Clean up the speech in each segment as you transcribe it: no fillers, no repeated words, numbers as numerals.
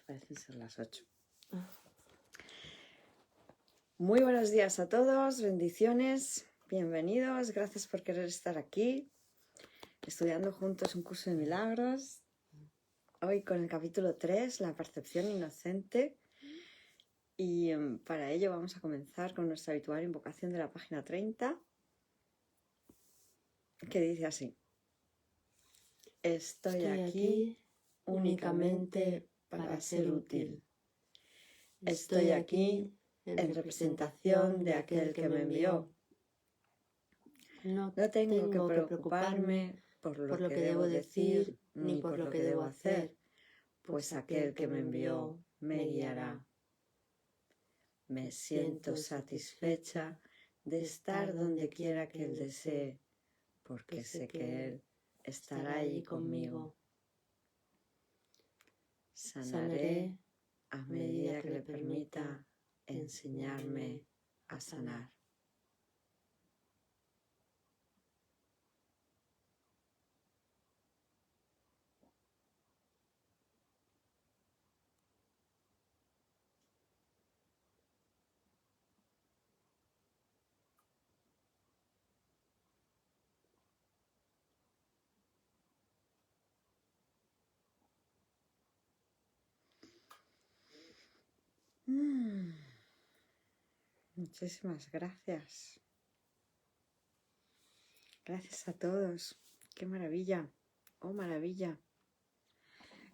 Parecen ser las 8. Muy buenos días a todos, bendiciones, bienvenidos, gracias por querer estar aquí, estudiando juntos un curso de milagros. Hoy con el capítulo 3, la percepción inocente. Y para ello vamos a comenzar con nuestra habitual invocación de la página 30, que dice así: Estoy aquí únicamente para ser útil. Estoy aquí en representación de aquel que me envió. No tengo que preocuparme por lo que debo decir ni por lo que debo hacer, pues aquel que me envió me guiará. Me siento satisfecha de estar donde quiera que Él desee, porque sé que Él estará allí conmigo. Sanaré a medida que le permita enseñarme a sanar. Muchísimas gracias. Gracias a todos. ¡Qué maravilla! ¡Oh, maravilla!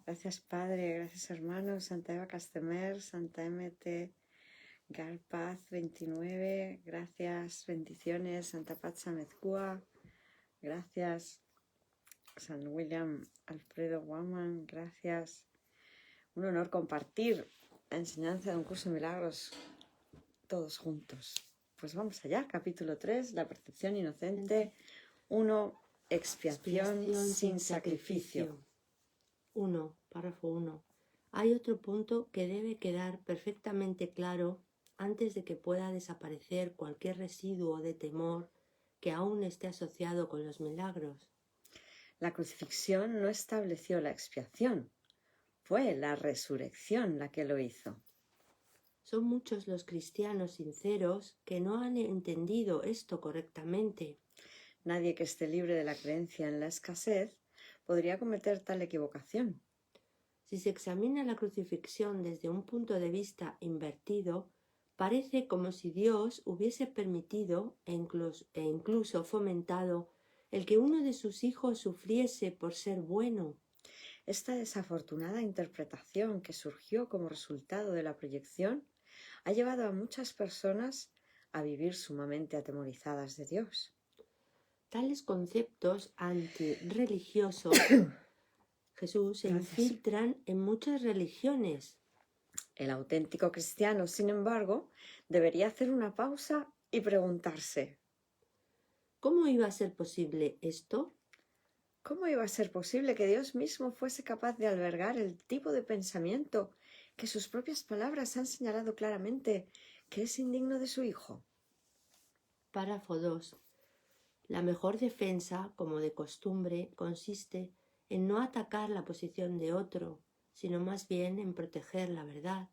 Gracias, Padre. Gracias, hermanos. Santa Eva Castemer, Santa MT Garpaz 29. Gracias, bendiciones. Santa Patsa Mezcua. Gracias. San William Alfredo Guaman. Gracias. Un honor compartir la enseñanza de un curso de milagros todos juntos. Pues vamos allá, capítulo 3, la percepción inocente. 1, expiación sin sacrificio. 1, párrafo 1. Hay otro punto que debe quedar perfectamente claro antes de que pueda desaparecer cualquier residuo de temor que aún esté asociado con los milagros. La crucifixión no estableció la expiación, fue la resurrección la que lo hizo. Son muchos los cristianos sinceros que no han entendido esto correctamente. Nadie que esté libre de la creencia en la escasez podría cometer tal equivocación. Si se examina la crucifixión desde un punto de vista invertido, parece como si Dios hubiese permitido e incluso fomentado el que uno de sus hijos sufriese por ser bueno. Esta desafortunada interpretación que surgió como resultado de la proyección ha llevado a muchas personas a vivir sumamente atemorizadas de Dios. Tales conceptos antirreligiosos, Jesús, se infiltran en muchas religiones. El auténtico cristiano, sin embargo, debería hacer una pausa y preguntarse: ¿cómo iba a ser posible esto? ¿Cómo iba a ser posible que Dios mismo fuese capaz de albergar el tipo de pensamiento que sus propias palabras han señalado claramente que es indigno de su Hijo? Párrafo 2. La mejor defensa, como de costumbre, consiste en no atacar la posición de otro, sino más bien en proteger la verdad.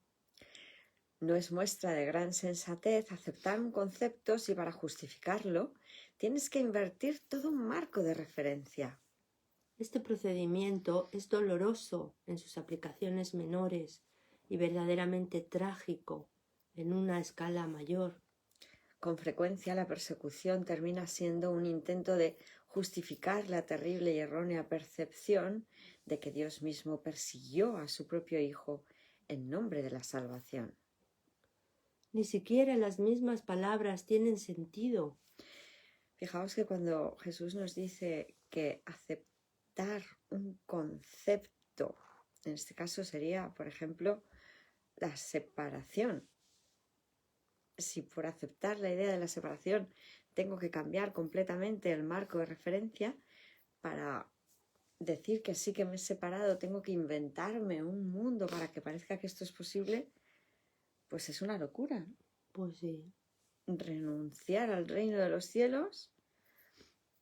No es muestra de gran sensatez aceptar un concepto si para justificarlo tienes que invertir todo un marco de referencia. Este procedimiento es doloroso en sus aplicaciones menores y verdaderamente trágico en una escala mayor. Con frecuencia la persecución termina siendo un intento de justificar la terrible y errónea percepción de que Dios mismo persiguió a su propio Hijo en nombre de la salvación. Ni siquiera las mismas palabras tienen sentido. Fijaos que cuando Jesús nos dice que aceptar un concepto, en este caso sería, por ejemplo, la separación. Si por aceptar la idea de la separación tengo que cambiar completamente el marco de referencia, para decir que sí que me he separado tengo que inventarme un mundo para que parezca que esto es posible, pues es una locura. Pues sí. Renunciar al reino de los cielos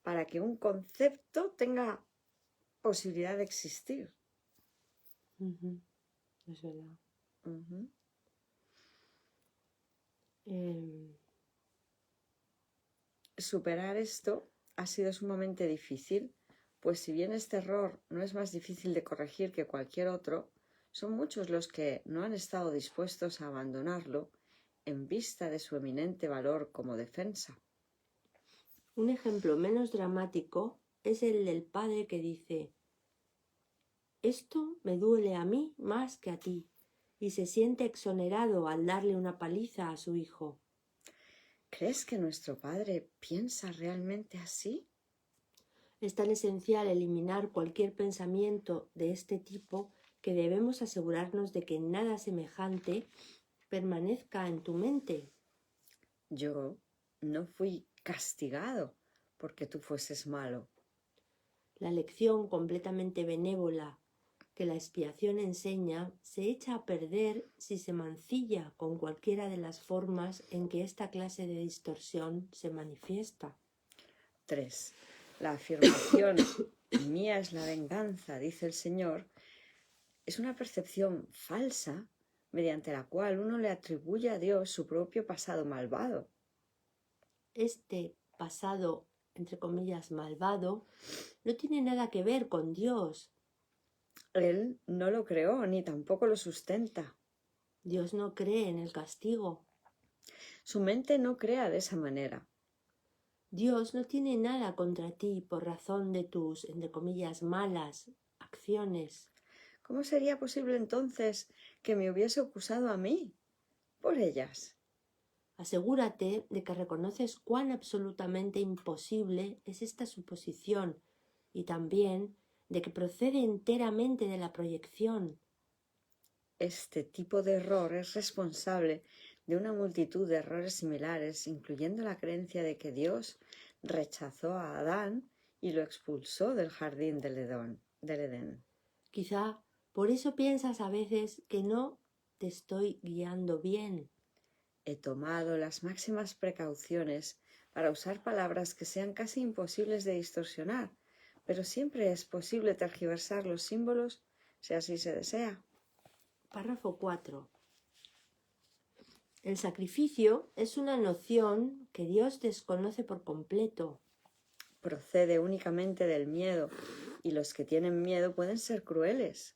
para que un concepto tenga posibilidad de existir. es verdad. Ujú. Superar esto ha sido sumamente difícil, pues si bien este error no es más difícil de corregir que cualquier otro, son muchos los que no han estado dispuestos a abandonarlo en vista de su eminente valor como defensa. Un ejemplo menos dramático es el del padre que dice: esto me duele a mí más que a ti, y se siente exonerado al darle una paliza a su hijo. ¿Crees que nuestro Padre piensa realmente así? Es tan esencial eliminar cualquier pensamiento de este tipo que debemos asegurarnos de que nada semejante permanezca en tu mente. Yo no fui castigado porque tú fueses malo. La lección completamente benévola que la expiación enseña se echa a perder si se mancilla con cualquiera de las formas en que esta clase de distorsión se manifiesta. 3. La afirmación mía es la venganza, dice el Señor, es una percepción falsa mediante la cual uno le atribuye a Dios su propio pasado malvado. Este pasado, entre comillas, malvado, no tiene nada que ver con Dios. Él no lo creó ni tampoco lo sustenta. Dios no cree en el castigo. Su mente no crea de esa manera. Dios no tiene nada contra ti por razón de tus, entre comillas, malas acciones. ¿Cómo sería posible entonces que me hubiese acusado a mí por ellas? Asegúrate de que reconoces cuán absolutamente imposible es esta suposición y también de que procede enteramente de la proyección. Este tipo de error es responsable de una multitud de errores similares, incluyendo la creencia de que Dios rechazó a Adán y lo expulsó del jardín del Edén. Quizá por eso piensas a veces que no te estoy guiando bien. He tomado las máximas precauciones para usar palabras que sean casi imposibles de distorsionar, pero siempre es posible tergiversar los símbolos si así se desea. Párrafo 4. El sacrificio es una noción que Dios desconoce por completo. Procede únicamente del miedo, y los que tienen miedo pueden ser crueles.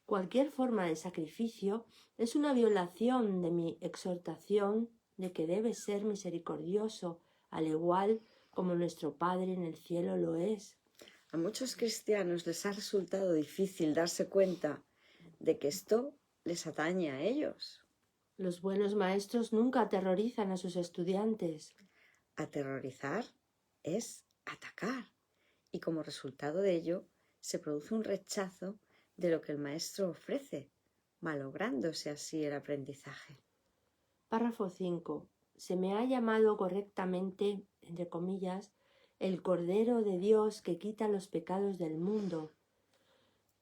Cualquier forma de sacrificio es una violación de mi exhortación de que debes ser misericordioso, al igual como nuestro Padre en el cielo lo es. A muchos cristianos les ha resultado difícil darse cuenta de que esto les atañe a ellos. Los buenos maestros nunca aterrorizan a sus estudiantes. Aterrorizar es atacar, y como resultado de ello se produce un rechazo de lo que el maestro ofrece, malográndose así el aprendizaje. Párrafo 5. Se me ha llamado correctamente, entre comillas, el Cordero de Dios que quita los pecados del mundo.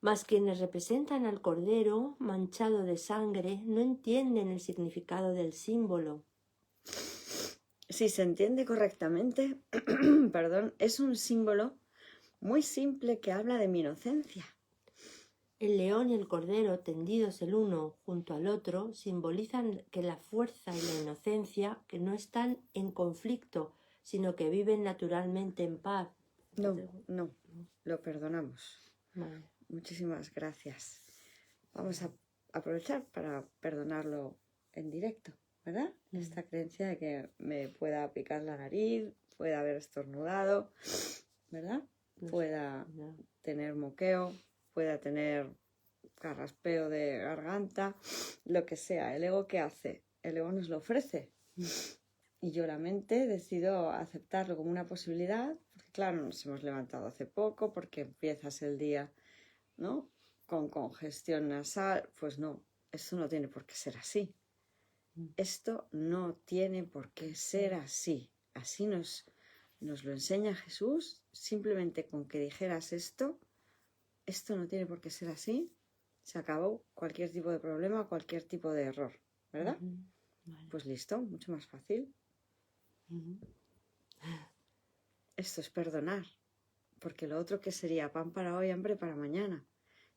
Mas quienes representan al Cordero manchado de sangre no entienden el significado del símbolo. Si se entiende correctamente, es un símbolo muy simple que habla de mi inocencia. El león y el cordero, tendidos el uno junto al otro, simbolizan que la fuerza y la inocencia que no están en conflicto, sino que viven naturalmente en paz. No, lo perdonamos. Vale. Muchísimas gracias. Vamos a aprovechar para perdonarlo en directo, ¿verdad? Esta creencia de que me pueda picar la nariz, pueda haber estornudado, ¿verdad? Pueda tener moqueo, pueda tener carraspeo de garganta, lo que sea. ¿El ego qué hace? El ego nos lo ofrece. Y yo, la mente, decido aceptarlo como una posibilidad, porque claro, nos hemos levantado hace poco, porque empiezas el día, ¿no?, con congestión nasal. Pues no, esto no tiene por qué ser así. Esto no tiene por qué ser así. Así nos lo enseña Jesús. Simplemente con que dijeras esto no tiene por qué ser así, se acabó cualquier tipo de problema, cualquier tipo de error, ¿verdad? Vale. Pues listo, mucho más fácil. Esto es perdonar, porque lo otro que sería pan para hoy, hambre para mañana.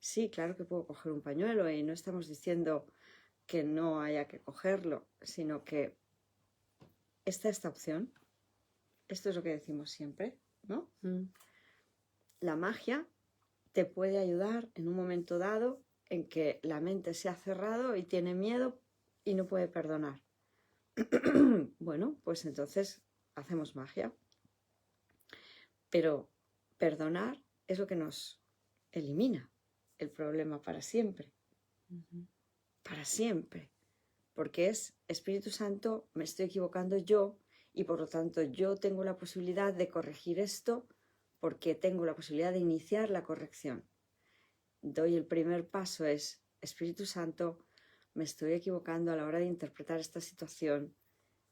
Sí, claro que puedo coger un pañuelo y no estamos diciendo que no haya que cogerlo, sino que está esta opción. Esto es lo que decimos siempre, ¿no? La magia te puede ayudar en un momento dado en que la mente se ha cerrado y tiene miedo y no puede perdonar. Bueno, pues entonces hacemos magia. Pero perdonar es lo que nos elimina el problema para siempre. Para siempre. Porque es Espíritu Santo, me estoy equivocando yo y por lo tanto yo tengo la posibilidad de corregir esto porque tengo la posibilidad de iniciar la corrección. Doy el primer paso, es Espíritu Santo, me estoy equivocando a la hora de interpretar esta situación.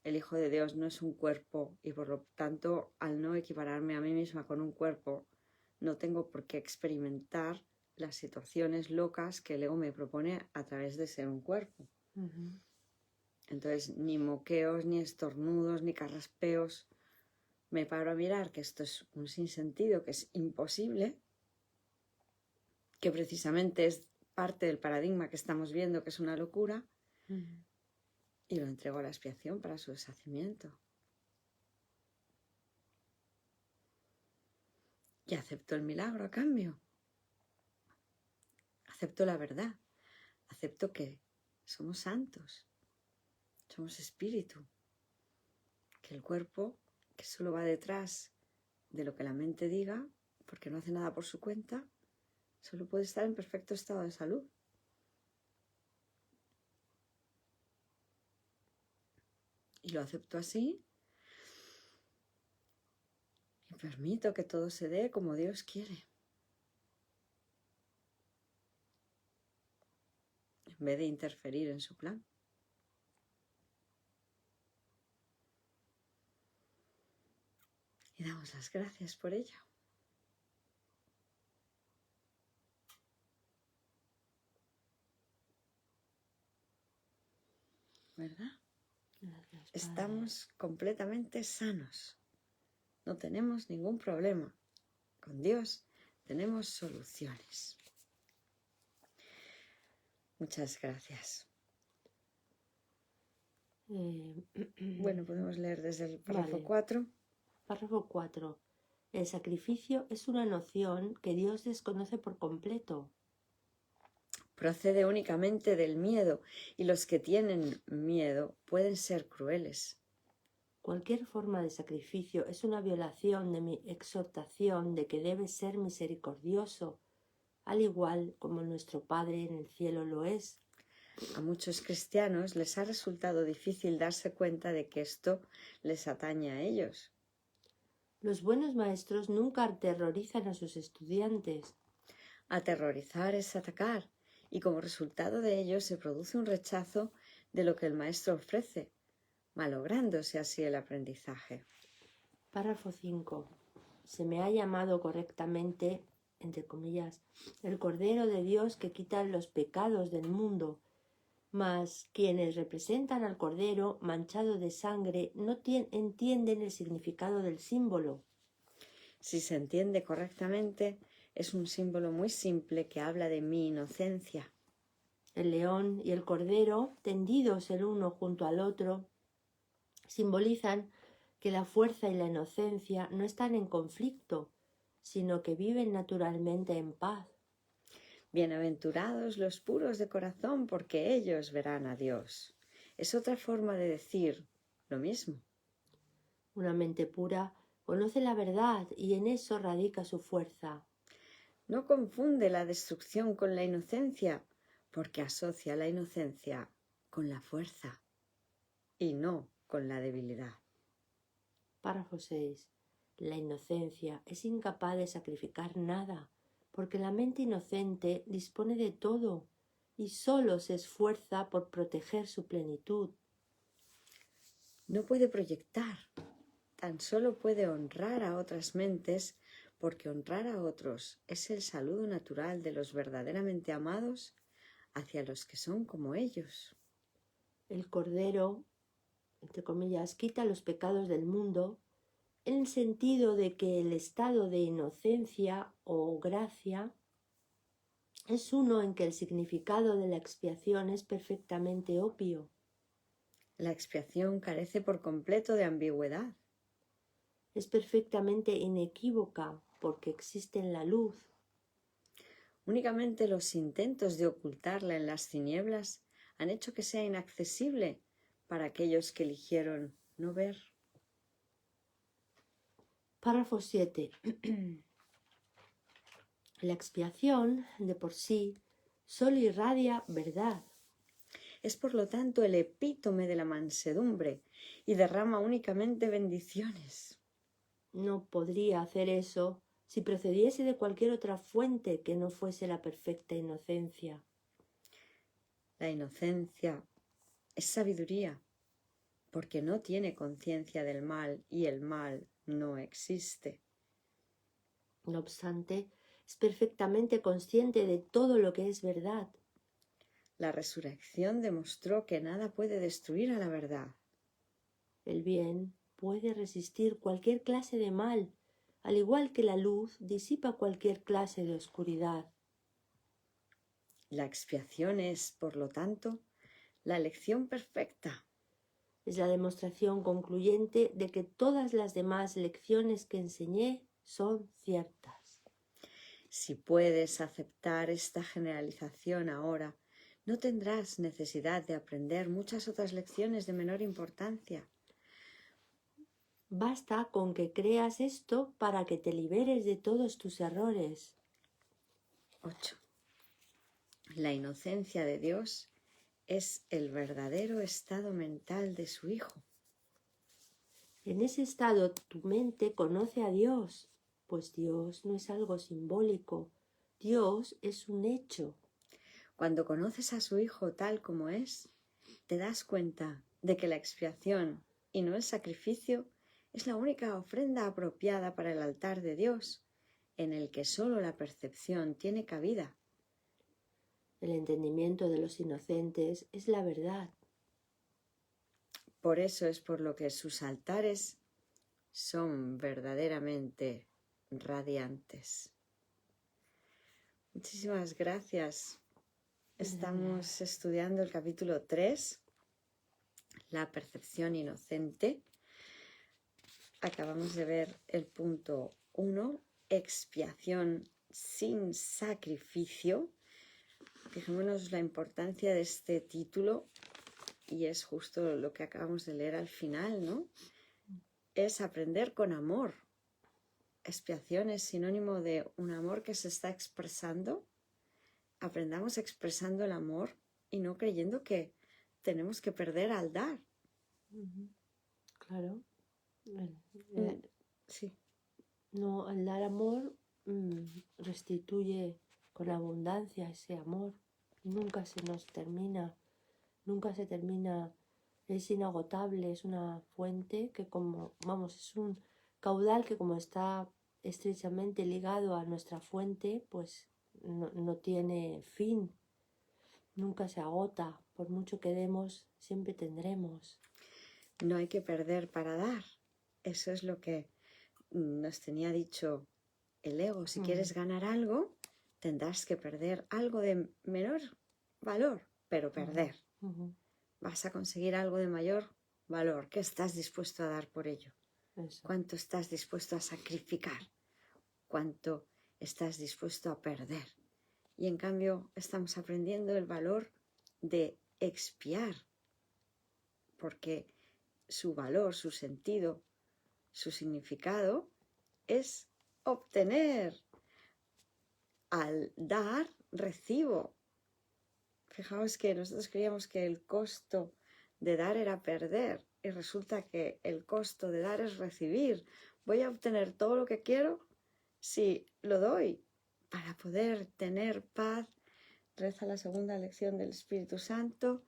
El Hijo de Dios no es un cuerpo y por lo tanto al no equipararme a mí misma con un cuerpo no tengo por qué experimentar las situaciones locas que el ego me propone a través de ser un cuerpo. Entonces ni moqueos, ni estornudos, ni carraspeos. Me paro a mirar que esto es un sinsentido, que es imposible, que precisamente es parte del paradigma que estamos viendo, que es una locura, y lo entrego a la expiación para su deshacimiento. Y acepto el milagro a cambio. Acepto la verdad. Acepto que somos santos. Somos espíritu. Que el cuerpo, que solo va detrás de lo que la mente diga, porque no hace nada por su cuenta, solo puede estar en perfecto estado de salud. Y lo acepto así. Y permito que todo se dé como Dios quiere. En vez de interferir en su plan. Y damos las gracias por ello. ¿Verdad? Gracias, Estamos completamente sanos. No tenemos ningún problema. Con Dios tenemos soluciones. Muchas gracias. Bueno, podemos leer desde el párrafo 4. Párrafo 4. El sacrificio es una noción que Dios desconoce por completo. Procede únicamente del miedo y los que tienen miedo pueden ser crueles. Cualquier forma de sacrificio es una violación de mi exhortación de que debe ser misericordioso, al igual como nuestro Padre en el cielo lo es. A muchos cristianos les ha resultado difícil darse cuenta de que esto les atañe a ellos. Los buenos maestros nunca aterrorizan a sus estudiantes. Aterrorizar es atacar, y como resultado de ello se produce un rechazo de lo que el maestro ofrece, malográndose así el aprendizaje. Párrafo 5. Se me ha llamado correctamente, entre comillas, el Cordero de Dios que quita los pecados del mundo, mas quienes representan al Cordero manchado de sangre no entienden el significado del símbolo. Si se entiende correctamente, es un símbolo muy simple que habla de mi inocencia. El león y el cordero, tendidos el uno junto al otro, simbolizan que la fuerza y la inocencia no están en conflicto, sino que viven naturalmente en paz. Bienaventurados los puros de corazón, porque ellos verán a Dios. Es otra forma de decir lo mismo. Una mente pura conoce la verdad y en eso radica su fuerza. No confunde la destrucción con la inocencia, porque asocia la inocencia con la fuerza y no con la debilidad. Párrafo 6. La inocencia es incapaz de sacrificar nada, porque la mente inocente dispone de todo y solo se esfuerza por proteger su plenitud. No puede proyectar, tan solo puede honrar a otras mentes, porque honrar a otros es el saludo natural de los verdaderamente amados hacia los que son como ellos. El Cordero, entre comillas, quita los pecados del mundo en el sentido de que el estado de inocencia o gracia Es uno en que el significado de la expiación es perfectamente obvio. La expiación carece por completo de ambigüedad. Es perfectamente inequívoca porque existe en la luz. Únicamente los intentos de ocultarla en las tinieblas han hecho que sea inaccesible para aquellos que eligieron no ver. Párrafo 7. La expiación, de por sí, solo irradia verdad. Es por lo tanto el epítome de la mansedumbre y derrama únicamente bendiciones. No podría hacer eso si procediese de cualquier otra fuente que no fuese la perfecta inocencia. La inocencia es sabiduría, porque no tiene conciencia del mal y el mal no existe. No obstante, es perfectamente consciente de todo lo que es verdad. La resurrección demostró que nada puede destruir a la verdad. El bien puede resistir cualquier clase de mal, al igual que la luz disipa cualquier clase de oscuridad. La expiación es, por lo tanto, la lección perfecta. Es la demostración concluyente de que todas las demás lecciones que enseñé son ciertas. Si puedes aceptar esta generalización ahora, no tendrás necesidad de aprender muchas otras lecciones de menor importancia. Basta con que creas esto para que te liberes de todos tus errores. 8. La inocencia de Dios es el verdadero estado mental de su Hijo. En ese estado tu mente conoce a Dios, pues Dios no es algo simbólico, Dios es un hecho. Cuando conoces a su Hijo tal como es, te das cuenta de que la expiación y no el sacrificio es la única ofrenda apropiada para el altar de Dios, en el que sólo la percepción tiene cabida. El entendimiento de los inocentes es la verdad. Por eso es por lo que sus altares son verdaderamente radiantes. Muchísimas gracias. Estamos estudiando el capítulo 3, la percepción inocente. Acabamos de ver el punto 1, expiación sin sacrificio. Fijémonos la importancia de este título y es justo lo que acabamos de leer al final, ¿no? Es aprender con amor. Expiación es sinónimo de un amor que se está expresando. Aprendamos expresando el amor y no creyendo que tenemos que perder al dar. Claro. Sí. No, al dar amor restituye con abundancia ese amor. Nunca se nos termina, nunca se termina, es inagotable, es una fuente que es un caudal que como está estrechamente ligado a nuestra fuente, pues no tiene fin, nunca se agota, por mucho que demos, siempre tendremos. No hay que perder para dar. Eso es lo que nos tenía dicho el ego. Si quieres ganar algo, tendrás que perder algo de menor valor, pero perder. Vas a conseguir algo de mayor valor. ¿Qué estás dispuesto a dar por ello? Eso. ¿Cuánto estás dispuesto a sacrificar? ¿Cuánto estás dispuesto a perder? Y en cambio estamos aprendiendo el valor de expiar, porque su valor, su sentido, su significado es obtener. Al dar, recibo. Fijaos que nosotros creíamos que el costo de dar era perder y resulta que el costo de dar es recibir. Voy a obtener todo lo que quiero si lo doy para poder tener paz. Reza la segunda lección del Espíritu Santo.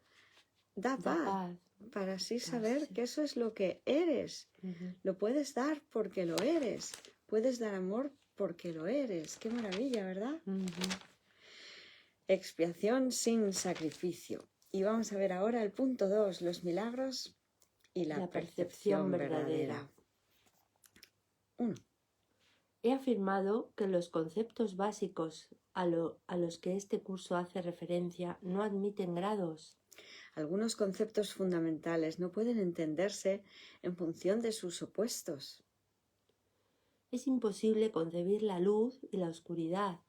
Da paz. Para así saber que eso es lo que eres. Lo puedes dar porque lo eres. Puedes dar amor porque lo eres. Qué maravilla, ¿verdad? Expiación sin sacrificio. Y vamos a ver ahora el punto 2, los milagros y la percepción verdadera. 1. He afirmado que los conceptos básicos a los que este curso hace referencia no admiten grados. Algunos conceptos fundamentales no pueden entenderse en función de sus opuestos. Es imposible concebir la luz y la oscuridad,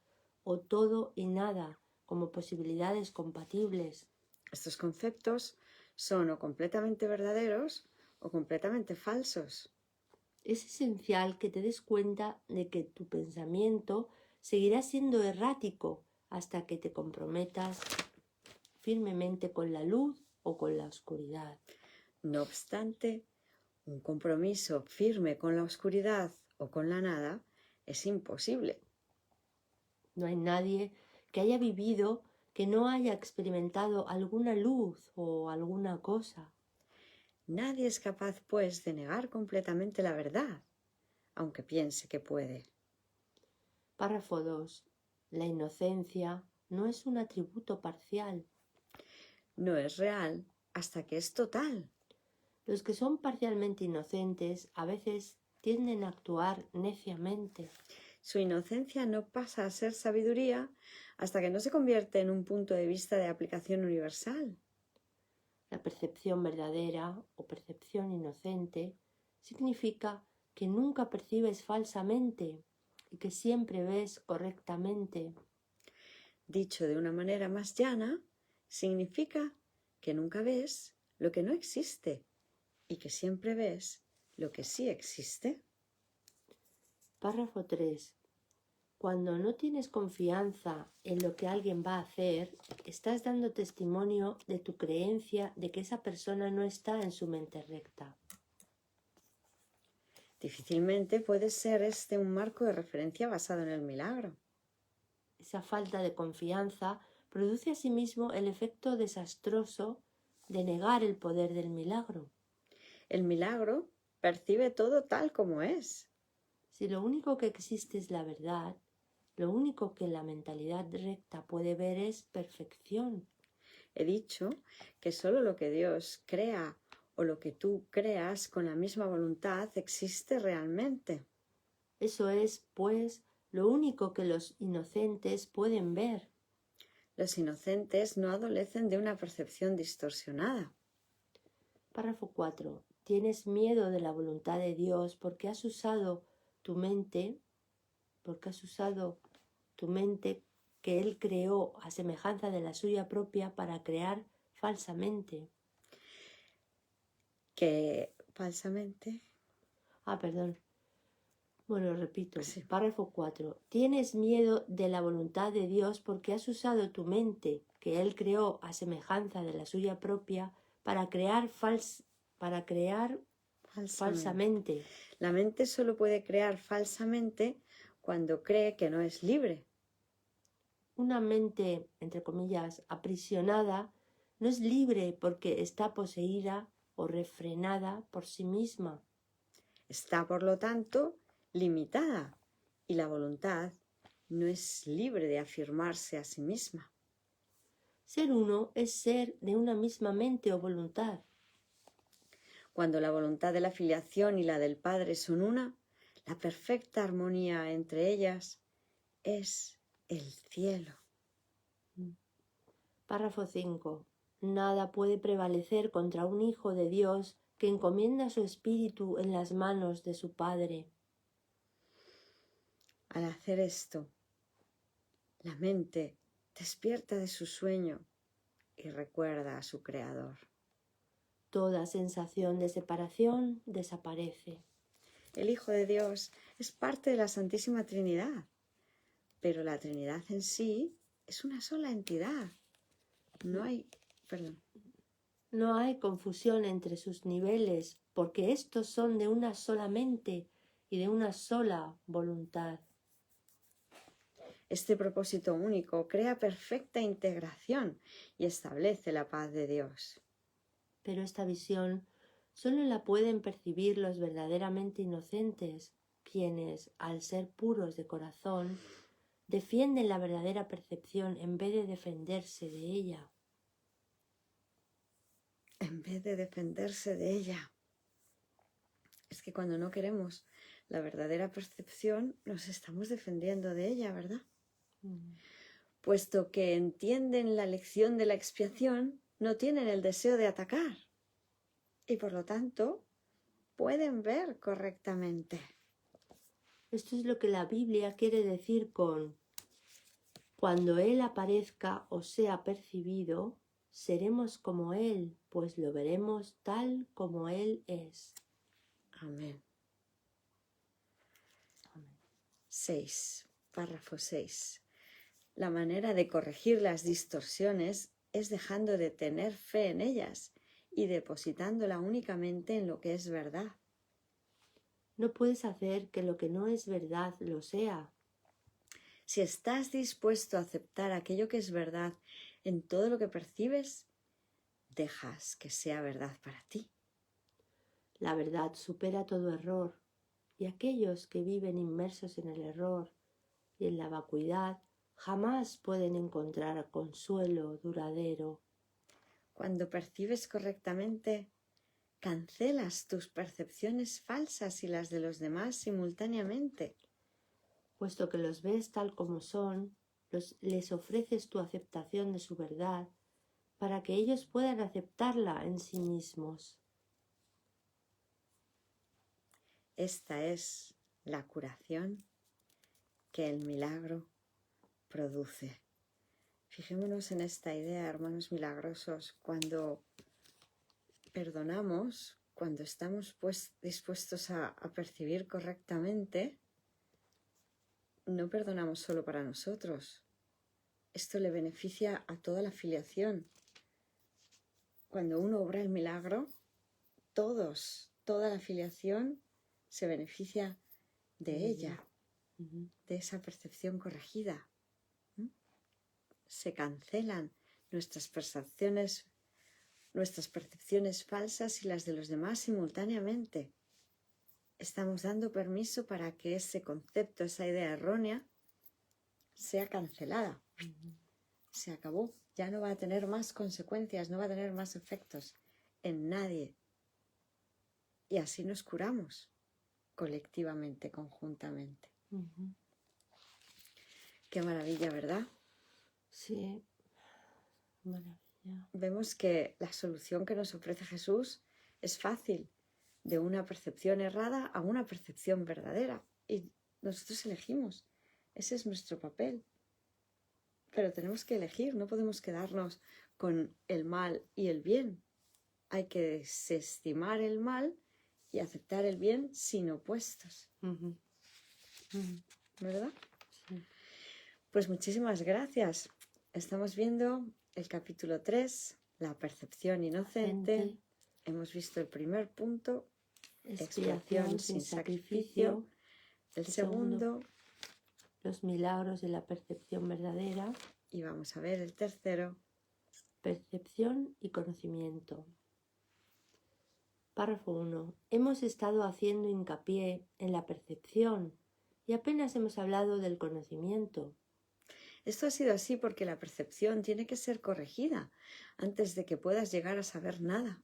o todo y nada, como posibilidades compatibles. Estos conceptos son o completamente verdaderos o completamente falsos. Es esencial que te des cuenta de que tu pensamiento seguirá siendo errático hasta que te comprometas firmemente con la luz o con la oscuridad. No obstante, un compromiso firme con la oscuridad o con la nada es imposible. No hay nadie que haya vivido que no haya experimentado alguna luz o alguna cosa. Nadie es capaz, pues, de negar completamente la verdad, aunque piense que puede. Párrafo 2. La inocencia no es un atributo parcial. No es real hasta que es total. Los que son parcialmente inocentes a veces tienden a actuar neciamente. Su inocencia no pasa a ser sabiduría hasta que no se convierte en un punto de vista de aplicación universal. La percepción verdadera o percepción inocente significa que nunca percibes falsamente y que siempre ves correctamente. Dicho de una manera más llana, significa que nunca ves lo que no existe y que siempre ves lo que sí existe. Párrafo 3. Cuando no tienes confianza en lo que alguien va a hacer, estás dando testimonio de tu creencia de que esa persona no está en su mente recta. Difícilmente puede ser este un marco de referencia basado en el milagro. Esa falta de confianza produce asimismo el efecto desastroso de negar el poder del milagro. El milagro percibe todo tal como es. Si lo único que existe es la verdad, lo único que la mentalidad recta puede ver es perfección. He dicho que solo lo que Dios crea o lo que tú creas con la misma voluntad existe realmente. Eso es, pues, lo único que los inocentes pueden ver. Los inocentes no adolecen de una percepción distorsionada. Párrafo 4. Tienes miedo de la voluntad de Dios porque has usado tu mente que Él creó a semejanza de la suya propia para crear falsamente. Que falsamente. Perdón. Bueno, repito. Sí. Párrafo 4. Tienes miedo de la voluntad de Dios porque has usado tu mente que Él creó a semejanza de la suya propia para crear falsamente. La mente solo puede crear falsamente cuando cree que no es libre. Una mente, entre comillas, aprisionada, no es libre porque está poseída o refrenada por sí misma. Está, por lo tanto, limitada y la voluntad no es libre de afirmarse a sí misma. Ser uno es ser de una misma mente o voluntad. Cuando la voluntad de la filiación y la del Padre son una, la perfecta armonía entre ellas es el cielo. Párrafo 5. Nada puede prevalecer contra un hijo de Dios que encomienda su espíritu en las manos de su Padre. Al hacer esto, la mente despierta de su sueño y recuerda a su Creador. Toda sensación de separación desaparece. El Hijo de Dios es parte de la Santísima Trinidad, pero la Trinidad en sí es una sola entidad. No hay confusión entre sus niveles, porque estos son de una sola mente y de una sola voluntad. Este propósito único crea perfecta integración y establece la paz de Dios. Pero esta visión solo la pueden percibir los verdaderamente inocentes, quienes, al ser puros de corazón, defienden la verdadera percepción en vez de defenderse de ella. En vez de defenderse de ella. Es que cuando no queremos la verdadera percepción, nos estamos defendiendo de ella, ¿verdad? puesto que entienden la lección de la expiación, no tienen el deseo de atacar y por lo tanto pueden ver correctamente. Esto es lo que la Biblia quiere decir con cuando Él aparezca o sea percibido, seremos como Él, pues lo veremos tal como Él es. Amén. Amén. 6. Párrafo 6. La manera de corregir las distorsiones es dejando de tener fe en ellas y depositándola únicamente en lo que es verdad. No puedes hacer que lo que no es verdad lo sea. Si estás dispuesto a aceptar aquello que es verdad en todo lo que percibes, dejas que sea verdad para ti. La verdad supera todo error, y aquellos que viven inmersos en el error y en la vacuidad jamás pueden encontrar consuelo duradero. Cuando percibes correctamente, cancelas tus percepciones falsas y las de los demás simultáneamente. Puesto que los ves tal como son, les ofreces tu aceptación de su verdad para que ellos puedan aceptarla en sí mismos. Esta es la curación que el milagro produce. Fijémonos en esta idea, hermanos milagrosos, cuando perdonamos, cuando estamos dispuestos a percibir correctamente, no perdonamos solo para nosotros. Esto le beneficia a toda la filiación. Cuando uno obra el milagro, toda la filiación se beneficia de ella, de esa percepción corregida. Se cancelan nuestras percepciones falsas y las de los demás simultáneamente. Estamos dando permiso para que ese concepto, esa idea errónea, sea cancelada. Se acabó. Ya no va a tener más consecuencias, no va a tener más efectos en nadie. Y así nos curamos colectivamente, conjuntamente. Qué maravilla, ¿verdad? Sí, maravilla. Vemos que la solución que nos ofrece Jesús es fácil, de una percepción errada a una percepción verdadera. Y nosotros elegimos. Ese es nuestro papel. Pero tenemos que elegir, no podemos quedarnos con el mal y el bien. Hay que desestimar el mal y aceptar el bien sin opuestos. ¿Verdad? Sí. Pues muchísimas gracias. Estamos viendo el capítulo 3, la percepción inocente. Hemos visto el primer punto, expiación sin sacrificio. El segundo, los milagros de la percepción verdadera. Y vamos a ver el tercero, percepción y conocimiento. Párrafo 1. Hemos estado haciendo hincapié en la percepción y apenas hemos hablado del conocimiento. Esto ha sido así porque la percepción tiene que ser corregida antes de que puedas llegar a saber nada.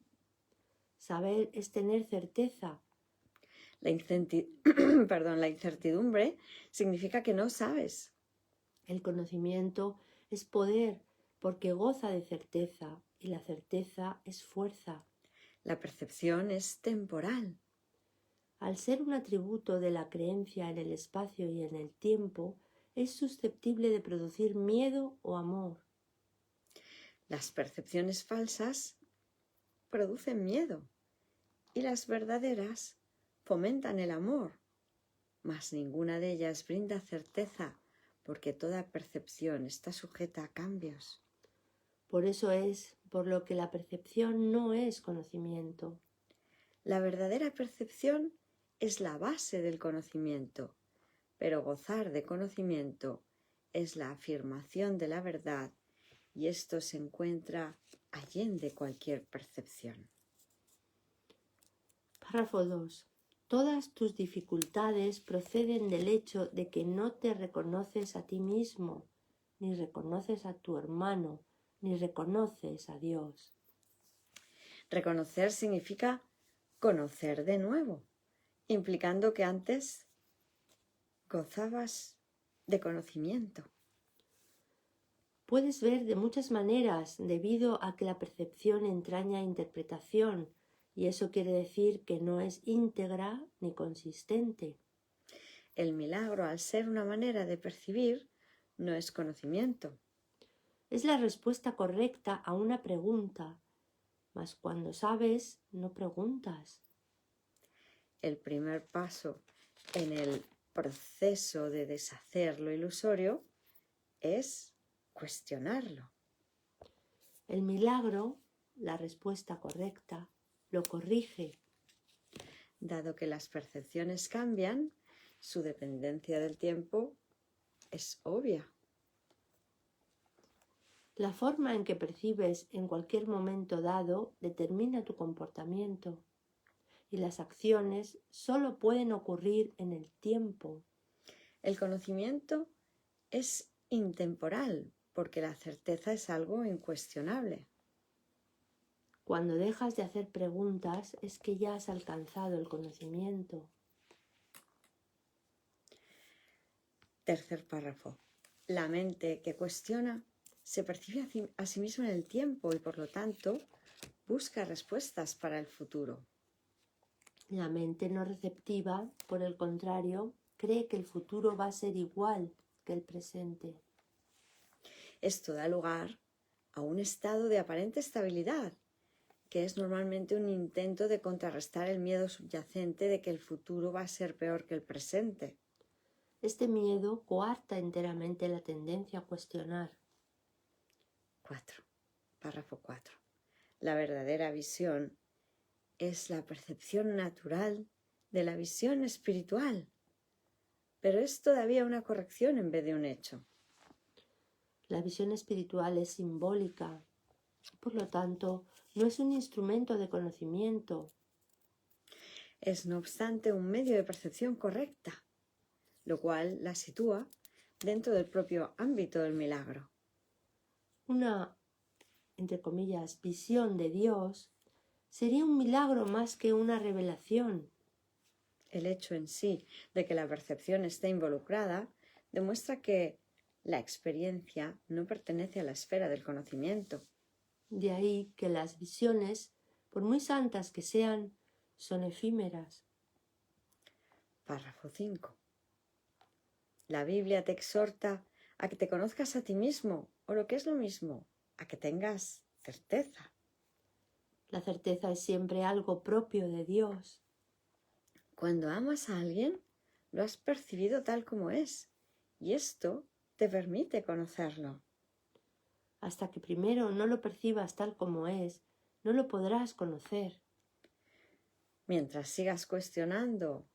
Saber es tener certeza. La incertidumbre significa que no sabes. El conocimiento es poder porque goza de certeza y la certeza es fuerza. La percepción es temporal. Al ser un atributo de la creencia en el espacio y en el tiempo, es susceptible de producir miedo o amor. Las percepciones falsas producen miedo y las verdaderas fomentan el amor, mas ninguna de ellas brinda certeza porque toda percepción está sujeta a cambios. Por eso es por lo que la percepción no es conocimiento. La verdadera percepción es la base del conocimiento, pero gozar de conocimiento es la afirmación de la verdad y esto se encuentra allende cualquier percepción. Párrafo 2. Todas tus dificultades proceden del hecho de que no te reconoces a ti mismo, ni reconoces a tu hermano, ni reconoces a Dios. Reconocer significa conocer de nuevo, implicando que antes gozabas de conocimiento. puedes ver de muchas maneras debido a que la percepción entraña interpretación y eso quiere decir que no es íntegra ni consistente. El milagro, al ser una manera de percibir, no es conocimiento. Es la respuesta correcta a una pregunta, mas cuando sabes, no preguntas. El primer paso en el proceso de deshacer lo ilusorio es cuestionarlo. El milagro, la respuesta correcta, lo corrige. Dado que las percepciones cambian, su dependencia del tiempo es obvia. La forma en que percibes en cualquier momento dado determina tu comportamiento y las acciones solo pueden ocurrir en el tiempo. El conocimiento es intemporal porque la certeza es algo incuestionable. Cuando dejas de hacer preguntas es que ya has alcanzado el conocimiento. Tercer párrafo. La mente que cuestiona se percibe a sí misma en el tiempo y por lo tanto busca respuestas para el futuro. La mente no receptiva, por el contrario, cree que el futuro va a ser igual que el presente. Esto da lugar a un estado de aparente estabilidad, que es normalmente un intento de contrarrestar el miedo subyacente de que el futuro va a ser peor que el presente. Este miedo coarta enteramente la tendencia a cuestionar. 4. Párrafo 4. La verdadera visión es la percepción natural de la visión espiritual, pero es todavía una corrección en vez de un hecho. La visión espiritual es simbólica, por lo tanto, no es un instrumento de conocimiento. Es, no obstante, un medio de percepción correcta, lo cual la sitúa dentro del propio ámbito del milagro. Una, entre comillas, visión de Dios sería un milagro más que una revelación. El hecho en sí de que la percepción esté involucrada demuestra que la experiencia no pertenece a la esfera del conocimiento. De ahí que las visiones, por muy santas que sean, son efímeras. Párrafo 5. La Biblia te exhorta a que te conozcas a ti mismo, o lo que es lo mismo, a que tengas certeza. La certeza es siempre algo propio de Dios. Cuando amas a alguien, lo has percibido tal como es, y esto te permite conocerlo. Hasta que primero no lo percibas tal como es, no lo podrás conocer. Mientras sigas cuestionando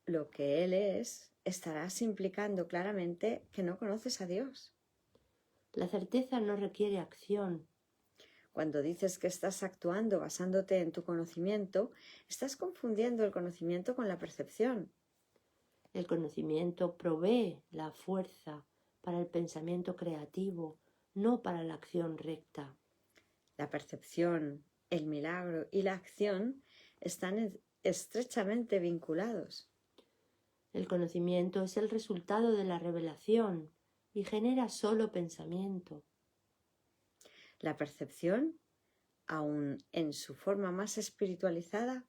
lo que Él es, estarás implicando claramente que no conoces a Dios. La certeza no requiere acción. Cuando dices que estás actuando basándote en tu conocimiento, estás confundiendo el conocimiento con la percepción. El conocimiento provee la fuerza para el pensamiento creativo, no para la acción recta. La percepción, el milagro y la acción están estrechamente vinculados. El conocimiento es el resultado de la revelación y genera solo pensamiento. La percepción, aun en su forma más espiritualizada,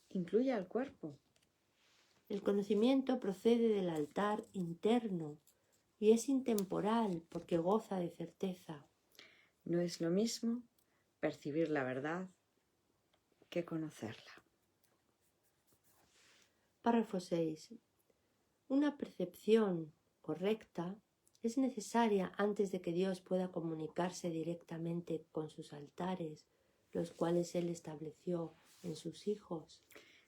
incluye al cuerpo. El conocimiento procede del altar interno y es intemporal porque goza de certeza. No es lo mismo percibir la verdad que conocerla. Párrafo 6. Una percepción correcta es necesaria antes de que Dios pueda comunicarse directamente con sus altares, los cuales Él estableció en sus hijos.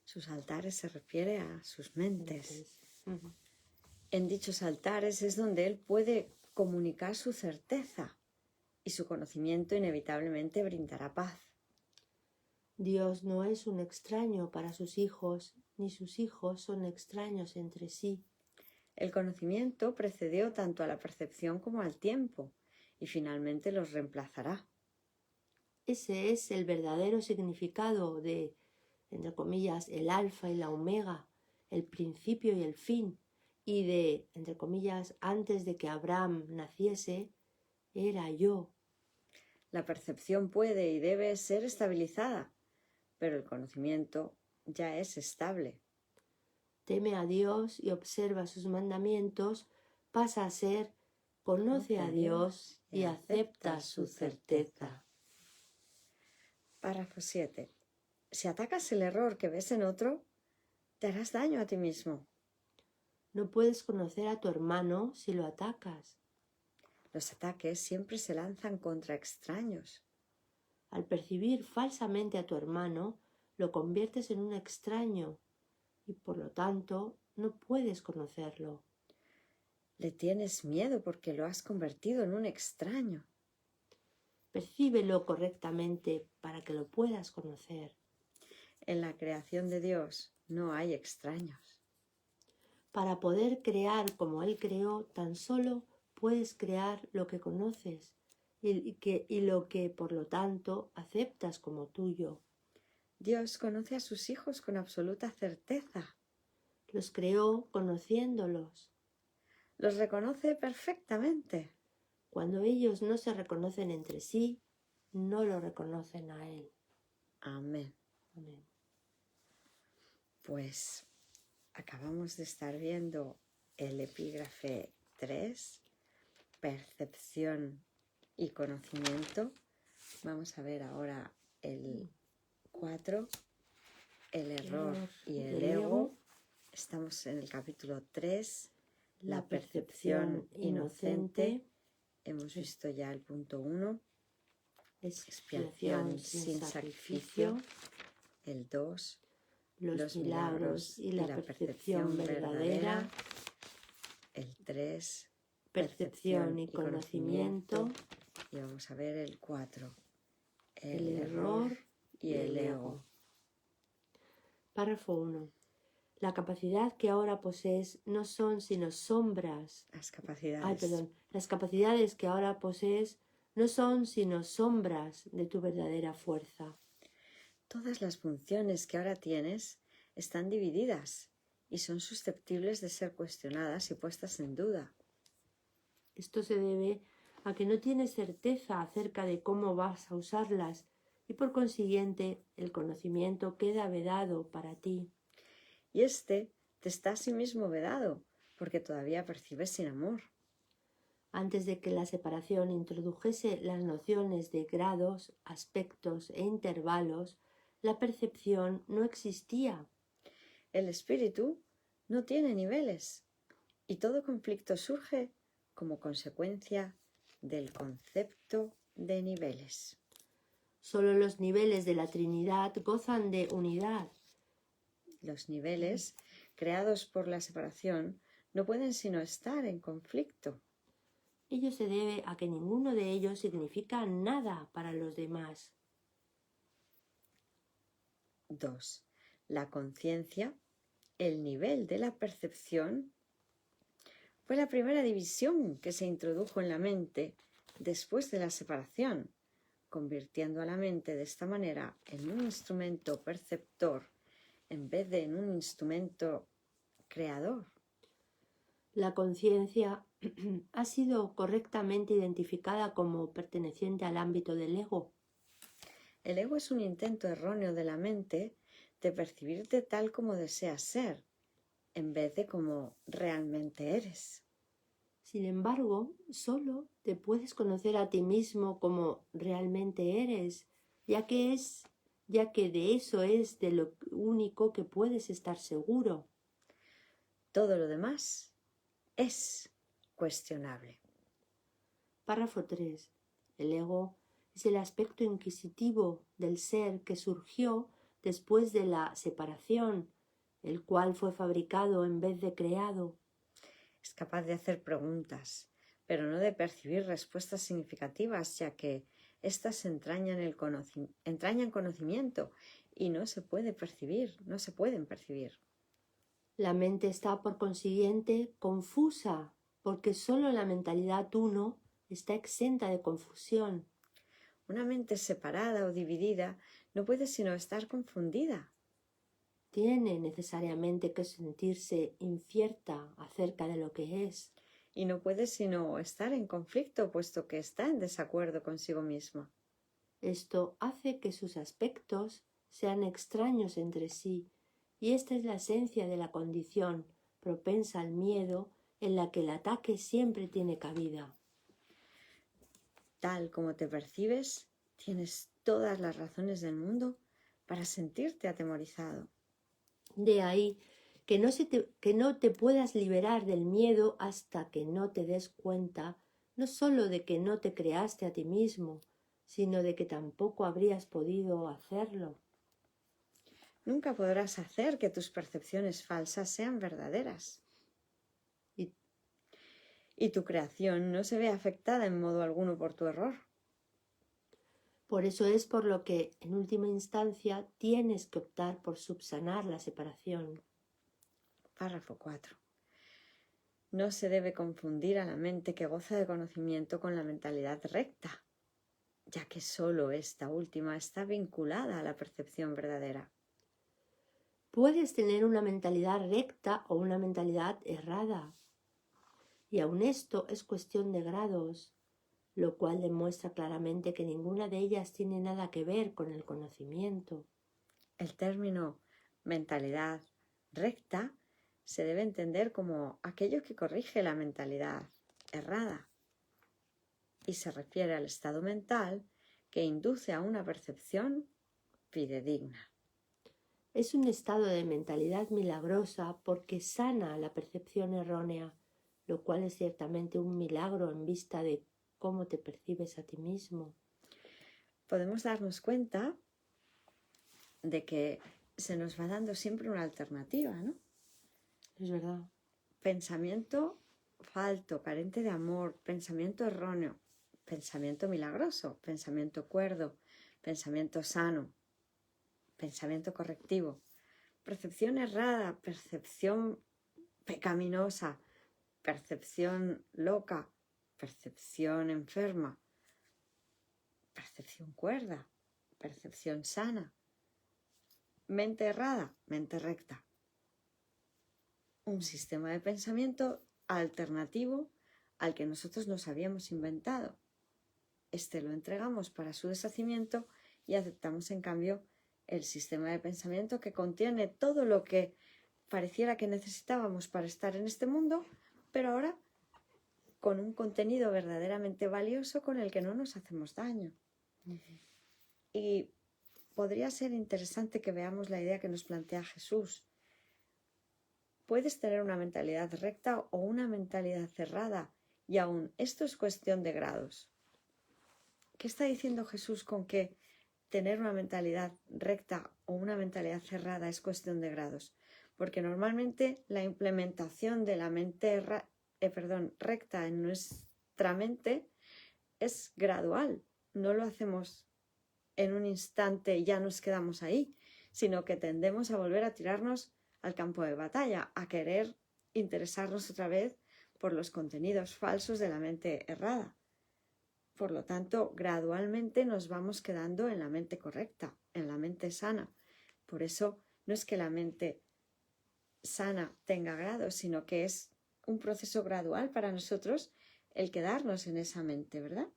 Sus altares se refiere a sus mentes. Ujú. En dichos altares es donde Él puede comunicar su certeza y su conocimiento inevitablemente brindará paz. Dios no es un extraño para sus hijos, ni sus hijos son extraños entre sí. El conocimiento precedió tanto a la percepción como al tiempo y finalmente los reemplazará. Ese es el verdadero significado de, entre comillas, el alfa y la omega, el principio y el fin, y de, entre comillas, antes de que Abraham naciese, era yo. La percepción puede y debe ser estabilizada, pero el conocimiento ya es estable. Teme a Dios y observa sus mandamientos, pasa a ser conoce a Dios y acepta su certeza. Párrafo 7. Si atacas el error que ves en otro, te harás daño a ti mismo. No puedes conocer a tu hermano si lo atacas. Los ataques siempre se lanzan contra extraños. Al percibir falsamente a tu hermano, lo conviertes en un extraño y por lo tanto no puedes conocerlo. Le tienes miedo porque lo has convertido en un extraño. Percíbelo correctamente para que lo puedas conocer. En la creación de Dios no hay extraños. Para poder crear como Él creó, tan solo puedes crear lo que conoces y lo que, por lo tanto, aceptas como tuyo. Dios conoce a sus hijos con absoluta certeza. Los creó conociéndolos. Los reconoce perfectamente. Cuando ellos no se reconocen entre sí, no lo reconocen a Él. Amén. Amén. Pues acabamos de estar viendo el epígrafe 3, percepción y conocimiento. Vamos a ver ahora el 4, el error y el ego. Estamos en el capítulo 3, la percepción inocente. Hemos visto ya el punto 1, expiación sin sacrificio. El 2, los milagros y la percepción verdadera. El 3, Percepción y conocimiento. Y vamos a ver el 4, El error y el ego. Párrafo 1. La capacidad que ahora posees no son sino sombras. Las capacidades. Las capacidades que ahora posees no son sino sombras de tu verdadera fuerza. Todas las funciones que ahora tienes están divididas y son susceptibles de ser cuestionadas y puestas en duda. Esto se debe a que no tienes certeza acerca de cómo vas a usarlas y por consiguiente el conocimiento queda vedado para ti. Y te está a sí mismo vedado porque todavía percibes sin amor. Antes de que la separación introdujese las nociones de grados, aspectos e intervalos, la percepción no existía. El espíritu no tiene niveles y todo conflicto surge como consecuencia del concepto de niveles. Solo los niveles de la Trinidad gozan de unidad. Los niveles creados por la separación no pueden sino estar en conflicto. Ello se debe a que ninguno de ellos significa nada para los demás. 2. La conciencia, el nivel de la percepción, fue la primera división que se introdujo en la mente después de la separación, convirtiendo a la mente de esta manera en un instrumento perceptor en vez de en un instrumento creador. La conciencia ha sido correctamente identificada como perteneciente al ámbito del ego. El ego es un intento erróneo de la mente de percibirte tal como deseas ser, en vez de como realmente eres. Sin embargo, solo te puedes conocer a ti mismo como realmente eres, ya que de eso es de lo único que puedes estar seguro. Todo lo demás es cuestionable. Párrafo 3. El ego es el aspecto inquisitivo del ser que surgió después de la separación, el cual fue fabricado en vez de creado. Es capaz de hacer preguntas, pero no de percibir respuestas significativas, ya que éstas entrañan conocimiento y no se pueden percibir. La mente está, por consiguiente, confusa, porque solo la mentalidad uno está exenta de confusión. Una mente separada o dividida no puede sino estar confundida. Tiene necesariamente que sentirse incierta acerca de lo que es. y no puede sino estar en conflicto, puesto que está en desacuerdo consigo misma. Esto hace que sus aspectos sean extraños entre sí, y esta es la esencia de la condición propensa al miedo, en la que el ataque siempre tiene cabida. Tal como te percibes, tienes todas las razones del mundo para sentirte atemorizado. De ahí que no te puedas liberar del miedo hasta que no te des cuenta no sólo de que no te creaste a ti mismo, sino de que tampoco habrías podido hacerlo. Nunca podrás hacer que tus percepciones falsas sean verdaderas. Y tu creación no se ve afectada en modo alguno por tu error. Por eso es por lo que, en última instancia, tienes que optar por subsanar la separación. Párrafo 4. No se debe confundir a la mente que goza de conocimiento con la mentalidad recta, ya que sólo esta última está vinculada a la percepción verdadera. Puedes tener una mentalidad recta o una mentalidad errada, y aun esto es cuestión de grados, lo cual demuestra claramente que ninguna de ellas tiene nada que ver con el conocimiento. El término mentalidad recta se debe entender como aquello que corrige la mentalidad errada y se refiere al estado mental que induce a una percepción fidedigna. Es un estado de mentalidad milagrosa porque sana la percepción errónea, lo cual es ciertamente un milagro en vista de cómo te percibes a ti mismo. Podemos darnos cuenta de que se nos va dando siempre una alternativa, ¿no? Es verdad. Pensamiento falto, carente de amor, pensamiento erróneo, pensamiento milagroso, pensamiento cuerdo, pensamiento sano, pensamiento correctivo, percepción errada, percepción pecaminosa, percepción loca, percepción enferma, percepción cuerda, percepción sana, mente errada, mente recta. Un sistema de pensamiento alternativo al que nosotros nos habíamos inventado. Este lo entregamos para su deshacimiento y aceptamos en cambio el sistema de pensamiento que contiene todo lo que pareciera que necesitábamos para estar en este mundo, pero ahora con un contenido verdaderamente valioso con el que no nos hacemos daño. Y podría ser interesante que veamos la idea que nos plantea Jesús. Puedes tener una mentalidad recta o una mentalidad cerrada, y aún esto es cuestión de grados. ¿Qué está diciendo Jesús con que tener una mentalidad recta o una mentalidad cerrada es cuestión de grados? Porque normalmente la implementación de la mente recta en nuestra mente es gradual. No lo hacemos en un instante y ya nos quedamos ahí, sino que tendemos a volver a tirarnos al campo de batalla, a querer interesarnos otra vez por los contenidos falsos de la mente errada. Por lo tanto, gradualmente nos vamos quedando en la mente correcta, en la mente sana. Por eso no es que la mente sana tenga grados, sino que es un proceso gradual para nosotros el quedarnos en esa mente, ¿verdad?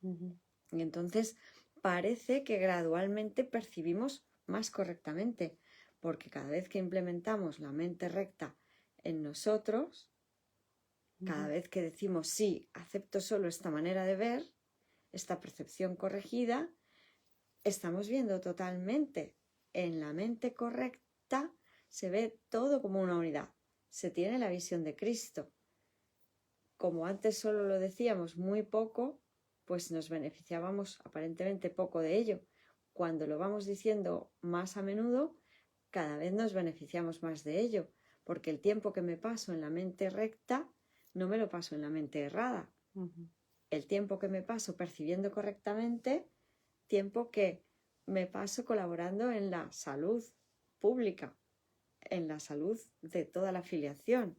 Y entonces parece que gradualmente percibimos más correctamente, porque cada vez que implementamos la mente recta en nosotros, cada vez que decimos sí, acepto solo esta manera de ver, esta percepción corregida, estamos viendo totalmente en la mente correcta, se ve todo como una unidad, se tiene la visión de Cristo. Como antes solo lo decíamos muy poco, pues nos beneficiábamos aparentemente poco de ello. Cuando lo vamos diciendo más a menudo, cada vez nos beneficiamos más de ello, porque el tiempo que me paso en la mente recta no me lo paso en la mente errada. El tiempo que me paso percibiendo correctamente, tiempo que me paso colaborando en la salud pública, en la salud de toda la afiliación.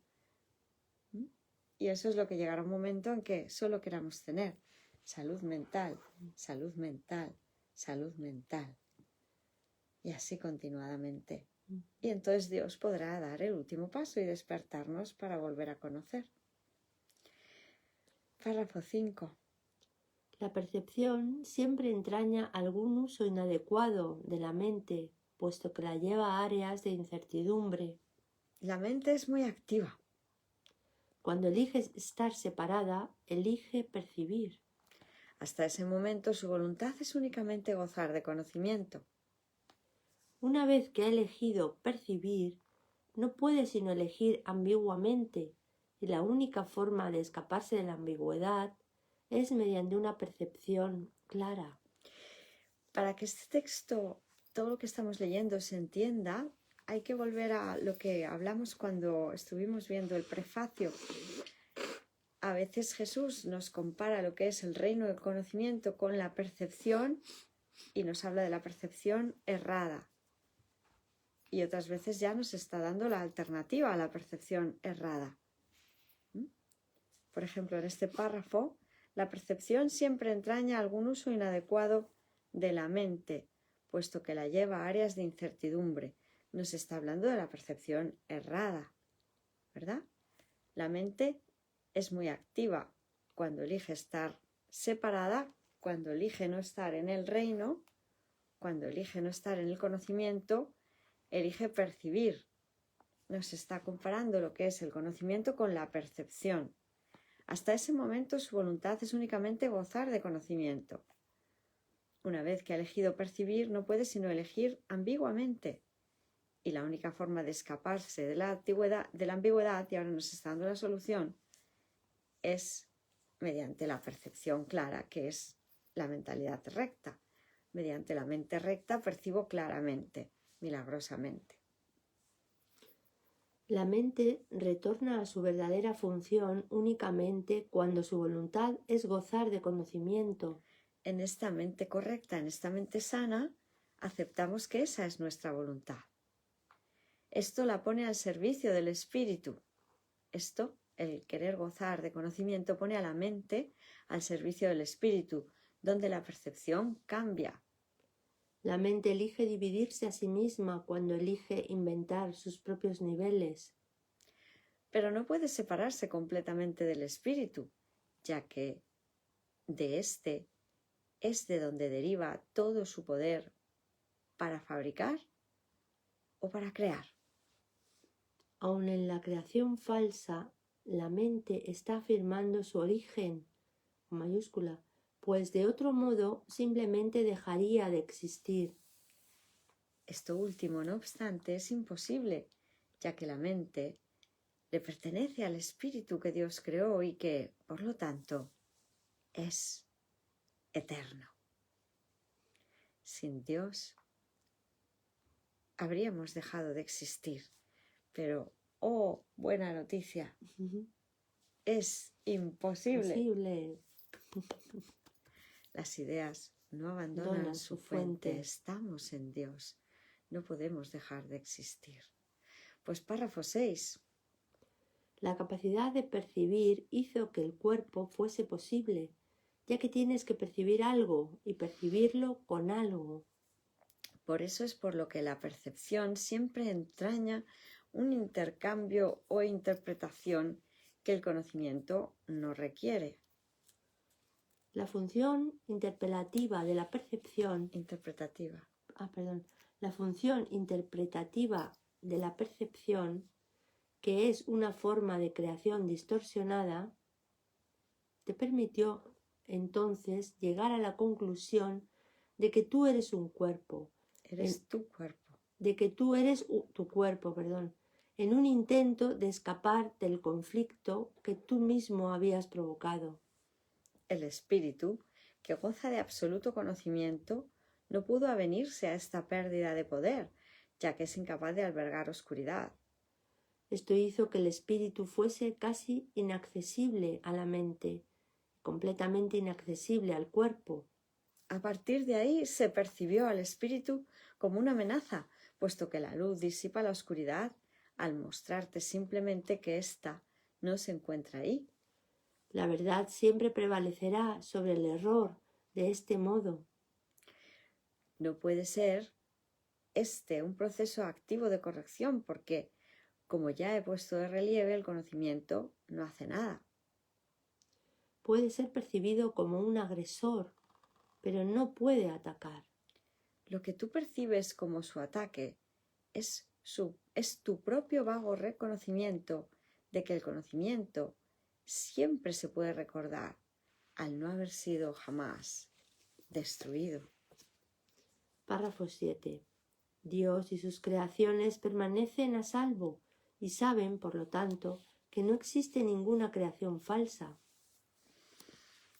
Y eso es lo que llegará un momento en que solo queramos tener salud mental, salud mental, salud mental. Y así continuadamente. Y entonces Dios podrá dar el último paso y despertarnos para volver a conocer. Párrafo 5. La percepción siempre entraña algún uso inadecuado de la mente, puesto que la lleva a áreas de incertidumbre. La mente es muy activa. Cuando elige estar separada, elige percibir. Hasta ese momento su voluntad es únicamente gozar de conocimiento. Una vez que ha elegido percibir, no puede sino elegir ambiguamente, y la única forma de escaparse de la ambigüedad es mediante una percepción clara. Para que este texto, todo lo que estamos leyendo, se entienda, hay que volver a lo que hablamos cuando estuvimos viendo el prefacio. A veces Jesús nos compara lo que es el reino del conocimiento con la percepción y nos habla de la percepción errada. Y otras veces ya nos está dando la alternativa a la percepción errada. Por ejemplo, en este párrafo, la percepción siempre entraña algún uso inadecuado de la mente, puesto que la lleva a áreas de incertidumbre. Nos está hablando de la percepción errada, ¿verdad? La mente es muy activa cuando elige estar separada, cuando elige no estar en el reino, cuando elige no estar en el conocimiento, elige percibir. Nos está comparando lo que es el conocimiento con la percepción. Hasta ese momento su voluntad es únicamente gozar de conocimiento. Una vez que ha elegido percibir, no puede sino elegir ambiguamente. Y la única forma de escaparse de la ambigüedad, y ahora nos está dando la solución, es mediante la percepción clara, que es la mentalidad recta. Mediante la mente recta percibo claramente, milagrosamente. La mente retorna a su verdadera función únicamente cuando su voluntad es gozar de conocimiento. En esta mente correcta, en esta mente sana, aceptamos que esa es nuestra voluntad. Esto la pone al servicio del espíritu. Esto, el querer gozar de conocimiento, pone a la mente al servicio del espíritu, donde la percepción cambia. La mente elige dividirse a sí misma cuando elige inventar sus propios niveles. Pero no puede separarse completamente del espíritu, ya que de éste es de donde deriva todo su poder para fabricar o para crear. Aun en la creación falsa, la mente está afirmando su origen, con mayúscula, pues de otro modo simplemente dejaría de existir. Esto último, no obstante, es imposible, ya que la mente le pertenece al espíritu que Dios creó y que, por lo tanto, es eterno. Sin Dios habríamos dejado de existir, pero, oh, buena noticia, es imposible. Las ideas no abandonan su fuente. Estamos en Dios. No podemos dejar de existir. Pues párrafo 6. La capacidad de percibir hizo que el cuerpo fuese posible, ya que tienes que percibir algo y percibirlo con algo. Por eso es por lo que la percepción siempre entraña un intercambio o interpretación que el conocimiento no requiere. La función interpretativa de la percepción La función interpretativa de la percepción, que es una forma de creación distorsionada, te permitió entonces llegar a la conclusión de que tú eres un cuerpo. Eres tu cuerpo. De que tú eres tu cuerpo, en un intento de escapar del conflicto que tú mismo habías provocado. El espíritu, que goza de absoluto conocimiento, no pudo avenirse a esta pérdida de poder, ya que es incapaz de albergar oscuridad. Esto hizo que el espíritu fuese casi inaccesible a la mente, completamente inaccesible al cuerpo. A partir de ahí se percibió al espíritu como una amenaza, puesto que la luz disipa la oscuridad al mostrarte simplemente que ésta no se encuentra ahí. La verdad siempre prevalecerá sobre el error de este modo. No puede ser un proceso activo de corrección porque, como ya he puesto de relieve, el conocimiento no hace nada. puede ser percibido como un agresor, pero no puede atacar. Lo que tú percibes como su ataque es tu propio vago reconocimiento de que el conocimiento siempre se puede recordar al no haber sido jamás destruido. Párrafo 7. Dios y sus creaciones permanecen a salvo y saben, por lo tanto, que no existe ninguna creación falsa.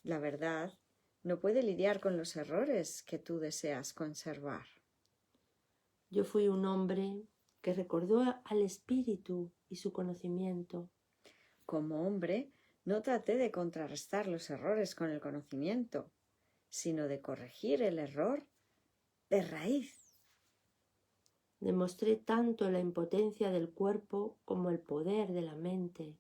La verdad no puede lidiar con los errores que tú deseas conservar. Yo fui un hombre que recordó al espíritu y su conocimiento. Como hombre, no traté de contrarrestar los errores con el conocimiento, sino de corregir el error de raíz. Demostré tanto la impotencia del cuerpo como el poder de la mente.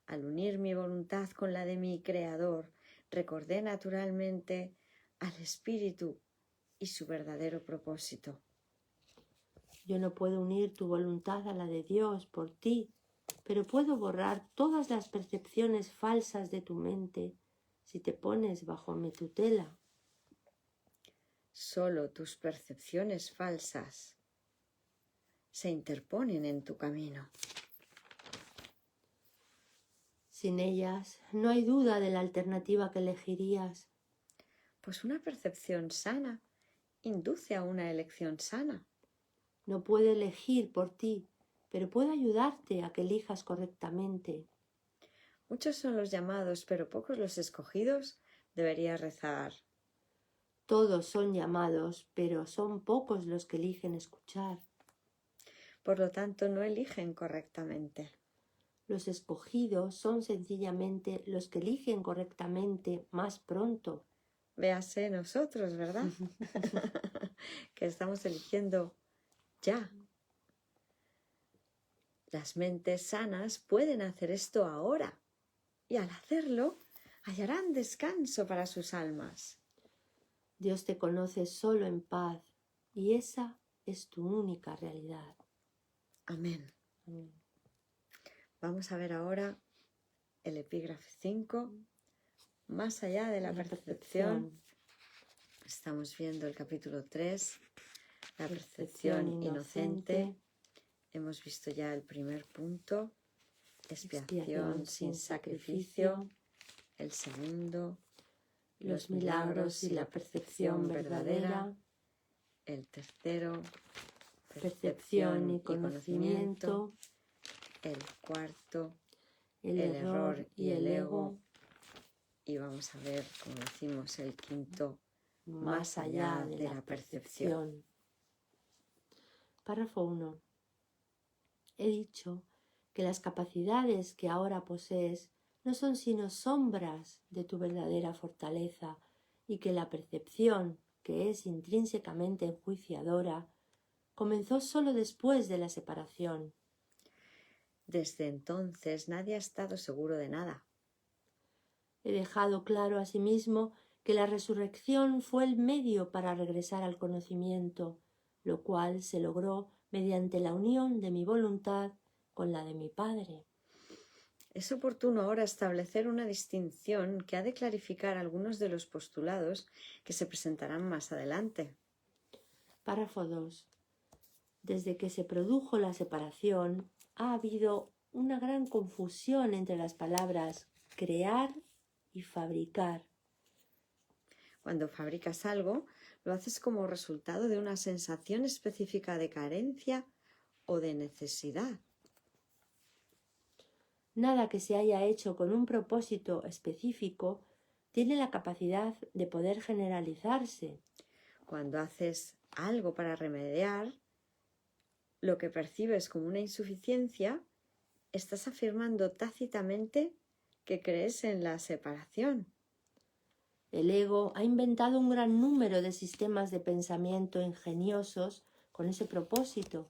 Al unir mi voluntad con la de mi Creador, recordé naturalmente al Espíritu y su verdadero propósito. Yo no puedo unir tu voluntad a la de Dios por ti, pero puedo borrar todas las percepciones falsas de tu mente si te pones bajo mi tutela. Solo tus percepciones falsas se interponen en tu camino. Sin ellas, no hay duda de la alternativa que elegirías. Pues una percepción sana induce a una elección sana. No puedo elegir por ti, pero puedo ayudarte a que elijas correctamente. Muchos son los llamados, pero pocos los escogidos. Deberías rezar. Todos son llamados, pero son pocos los que eligen escuchar. Por lo tanto, no eligen correctamente. Los escogidos son sencillamente los que eligen correctamente más pronto. Véase nosotros, ¿verdad? Que estamos eligiendo ya. Las mentes sanas pueden hacer esto ahora y al hacerlo hallarán descanso para sus almas. Dios te conoce solo en paz y esa es tu única realidad. Amén. Amén. Vamos a ver ahora el epígrafe 5. Más allá de la percepción. Estamos viendo el capítulo 3, la percepción inocente. Hemos visto ya el primer punto, expiación sin sacrificio. El segundo, los milagros y la percepción verdadera. El tercero, percepción y conocimiento. El cuarto, el error y el ego. Y vamos a ver, como decimos, el quinto, más allá de la percepción. Párrafo 1. He dicho que las capacidades que ahora posees no son sino sombras de tu verdadera fortaleza y que la percepción, que es intrínsecamente enjuiciadora, comenzó solo después de la separación. Desde entonces nadie ha estado seguro de nada. He dejado claro asimismo que la resurrección fue el medio para regresar al conocimiento, lo cual se logró mediante la unión de mi voluntad con la de mi Padre. Es oportuno ahora establecer una distinción que ha de clarificar algunos de los postulados que se presentarán más adelante. Párrafo 2. Desde que se produjo la separación, ha habido una gran confusión entre las palabras crear y fabricar. Cuando fabricas algo, lo haces como resultado de una sensación específica de carencia o de necesidad. Nada que se haya hecho con un propósito específico tiene la capacidad de poder generalizarse. Cuando haces algo para remediar lo que percibes como una insuficiencia, estás afirmando tácitamente que crees en la separación. El ego ha inventado un gran número de sistemas de pensamiento ingeniosos con ese propósito.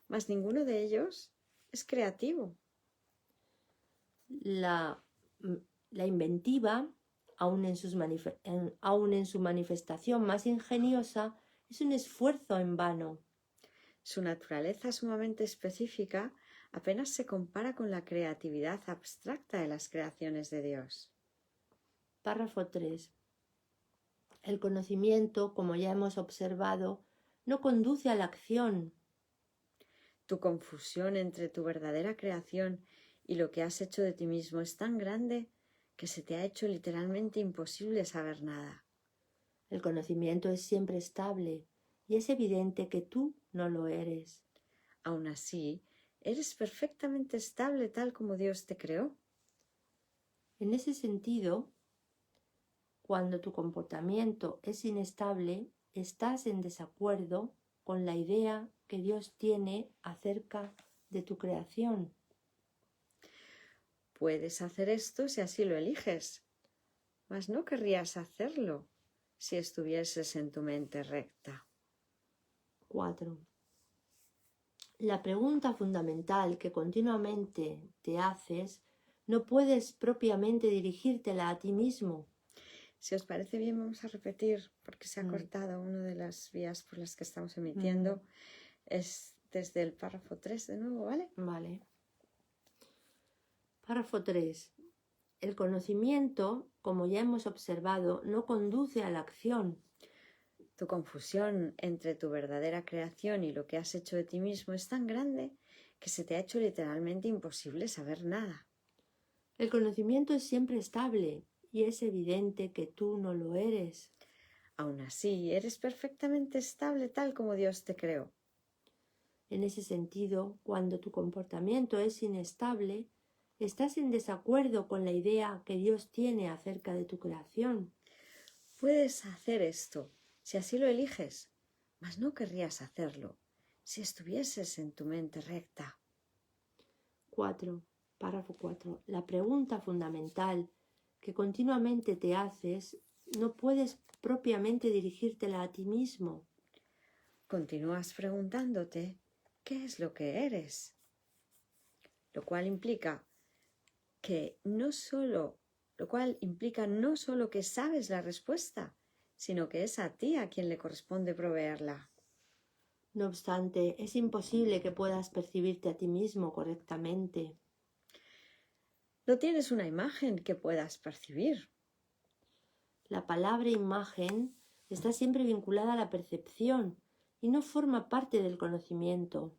Mas ninguno de ellos es creativo. La inventiva, aun en su manifestación más ingeniosa, es un esfuerzo en vano. Su naturaleza sumamente específica apenas se compara con la creatividad abstracta de las creaciones de Dios. Párrafo 3. El conocimiento, como ya hemos observado, no conduce a la acción. Tu confusión entre tu verdadera creación y lo que has hecho de ti mismo es tan grande que se te ha hecho literalmente imposible saber nada. El conocimiento es siempre estable y es evidente que tú no lo eres. Aún así, eres perfectamente estable tal como Dios te creó. En ese sentido, cuando tu comportamiento es inestable, estás en desacuerdo con la idea que Dios tiene acerca de tu creación. Puedes hacer esto si así lo eliges, mas no querrías hacerlo si estuvieses en tu mente recta. 4. La pregunta fundamental que continuamente te haces, no puedes propiamente dirigírtela a ti mismo. Si os parece bien, vamos a repetir, porque se ha cortado una de las vías por las que estamos emitiendo. Es desde el párrafo 3 de nuevo, ¿vale? Vale. Párrafo 3. El conocimiento, como ya hemos observado, no conduce a la acción. Tu confusión entre tu verdadera creación y lo que has hecho de ti mismo es tan grande que se te ha hecho literalmente imposible saber nada. El conocimiento es siempre estable y es evidente que tú no lo eres. Aún así, eres perfectamente estable tal como Dios te creó. En ese sentido, cuando tu comportamiento es inestable, estás en desacuerdo con la idea que Dios tiene acerca de tu creación. Puedes hacer esto si así lo eliges, mas no querrías hacerlo si estuvieses en tu mente recta. 4. Párrafo 4. La pregunta fundamental que continuamente te haces, no puedes propiamente dirigírtela a ti mismo. Continúas preguntándote qué es lo que eres, lo cual implica no solo que sabes la respuesta, sino que es a ti a quien le corresponde proveerla. No obstante, es imposible que puedas percibirte a ti mismo correctamente. No tienes una imagen que puedas percibir. La palabra imagen está siempre vinculada a la percepción y no forma parte del conocimiento.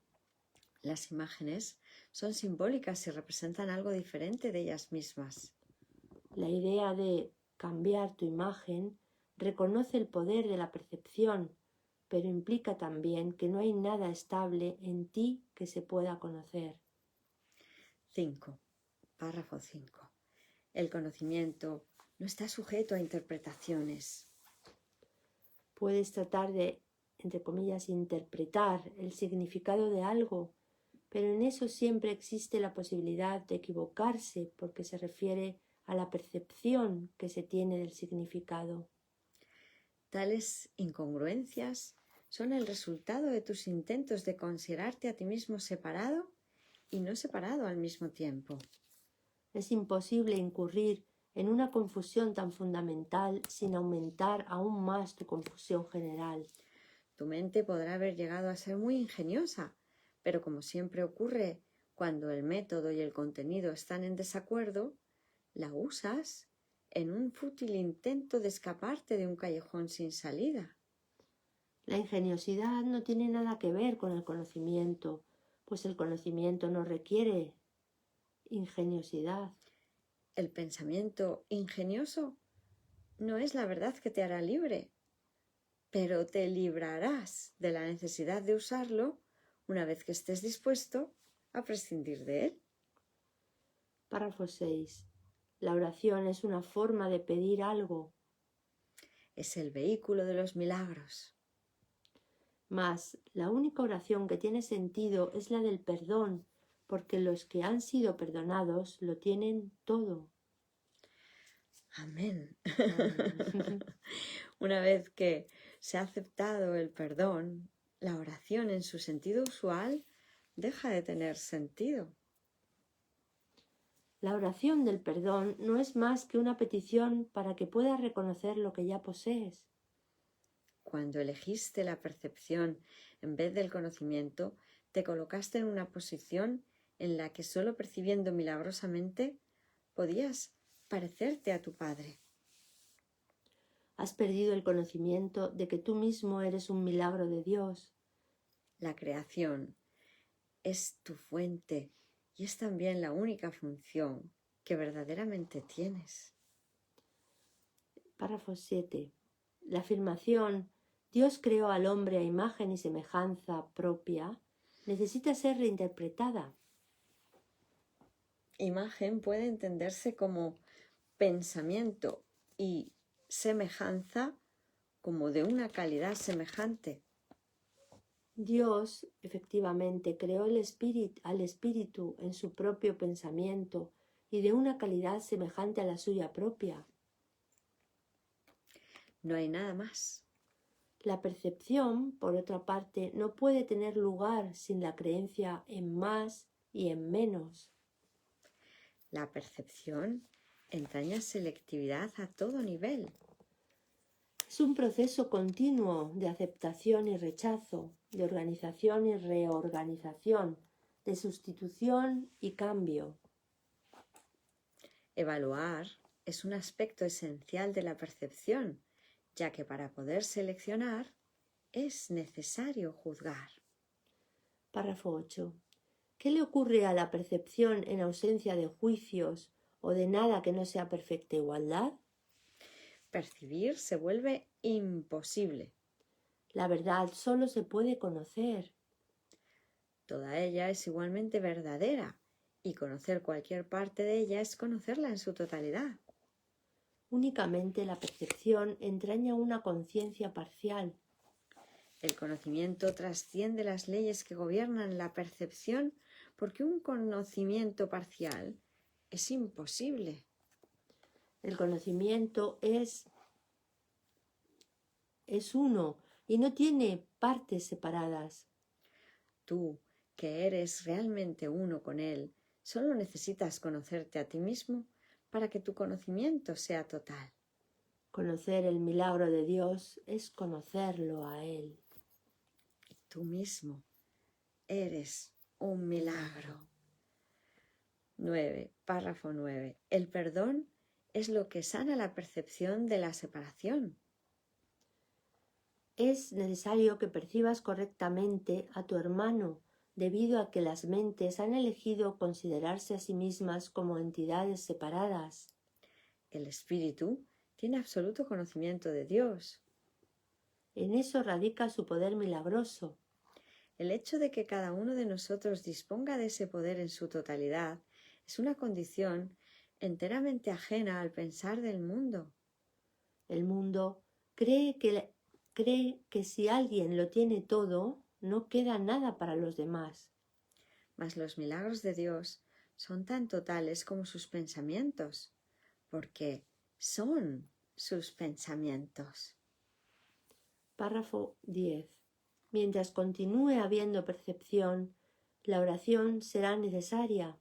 Las imágenes son simbólicas y representan algo diferente de ellas mismas. La idea de cambiar tu imagen reconoce el poder de la percepción, pero implica también que no hay nada estable en ti que se pueda conocer. 5. Párrafo 5. El conocimiento no está sujeto a interpretaciones. Puedes tratar de, entre comillas, interpretar el significado de algo, pero en eso siempre existe la posibilidad de equivocarse porque se refiere a la percepción que se tiene del significado. Tales incongruencias son el resultado de tus intentos de considerarte a ti mismo separado y no separado al mismo tiempo. Es imposible incurrir en una confusión tan fundamental sin aumentar aún más tu confusión general. Tu mente podrá haber llegado a ser muy ingeniosa, pero como siempre ocurre cuando el método y el contenido están en desacuerdo, la usas en un fútil intento de escaparte de un callejón sin salida. La ingeniosidad no tiene nada que ver con el conocimiento, pues el conocimiento no requiere ingeniosidad. El pensamiento ingenioso no es la verdad que te hará libre, pero te librarás de la necesidad de usarlo una vez que estés dispuesto a prescindir de él. Párrafo 6. La oración es una forma de pedir algo. Es el vehículo de los milagros. Mas la única oración que tiene sentido es la del perdón, porque los que han sido perdonados lo tienen todo. Amén. Amén. Una vez que se ha aceptado el perdón, la oración en su sentido usual deja de tener sentido. La oración del perdón no es más que una petición para que puedas reconocer lo que ya posees. Cuando elegiste la percepción en vez del conocimiento, te colocaste en una posición en la que solo percibiendo milagrosamente podías parecerte a tu Padre. Has perdido el conocimiento de que tú mismo eres un milagro de Dios. La creación es tu fuente y es también la única función que verdaderamente tienes. Párrafo 7. La afirmación Dios creó al hombre a imagen y semejanza propia necesita ser reinterpretada. Imagen puede entenderse como pensamiento y semejanza como de una calidad semejante. Dios efectivamente creó al espíritu en su propio pensamiento y de una calidad semejante a la suya propia. No hay nada más. La percepción, por otra parte, no puede tener lugar sin la creencia en más y en menos. La percepción entraña selectividad a todo nivel. Es un proceso continuo de aceptación y rechazo, de organización y reorganización, de sustitución y cambio. Evaluar es un aspecto esencial de la percepción, ya que para poder seleccionar es necesario juzgar. Párrafo 8. ¿Qué le ocurre a la percepción en ausencia de juicios o de nada que no sea perfecta igualdad? Percibir se vuelve imposible. La verdad solo se puede conocer. Toda ella es igualmente verdadera y conocer cualquier parte de ella es conocerla en su totalidad. Únicamente la percepción entraña una conciencia parcial. El conocimiento trasciende las leyes que gobiernan la percepción porque un conocimiento parcial es imposible. El conocimiento es uno y no tiene partes separadas. Tú, que eres realmente uno con él, solo necesitas conocerte a ti mismo para que tu conocimiento sea total. Conocer el milagro de Dios es conocerlo a Él. Tú mismo eres un milagro. 9. Párrafo 9. El perdón es lo que sana la percepción de la separación. Es necesario que percibas correctamente a tu hermano, debido a que las mentes han elegido considerarse a sí mismas como entidades separadas. El espíritu tiene absoluto conocimiento de Dios. En eso radica su poder milagroso. El hecho de que cada uno de nosotros disponga de ese poder en su totalidad es una condición enteramente ajena al pensar del mundo. El mundo cree que si alguien lo tiene todo, no queda nada para los demás. Mas los milagros de Dios son tan totales como sus pensamientos, porque son sus pensamientos. Párrafo 10. Mientras continúe habiendo percepción, la oración será necesaria.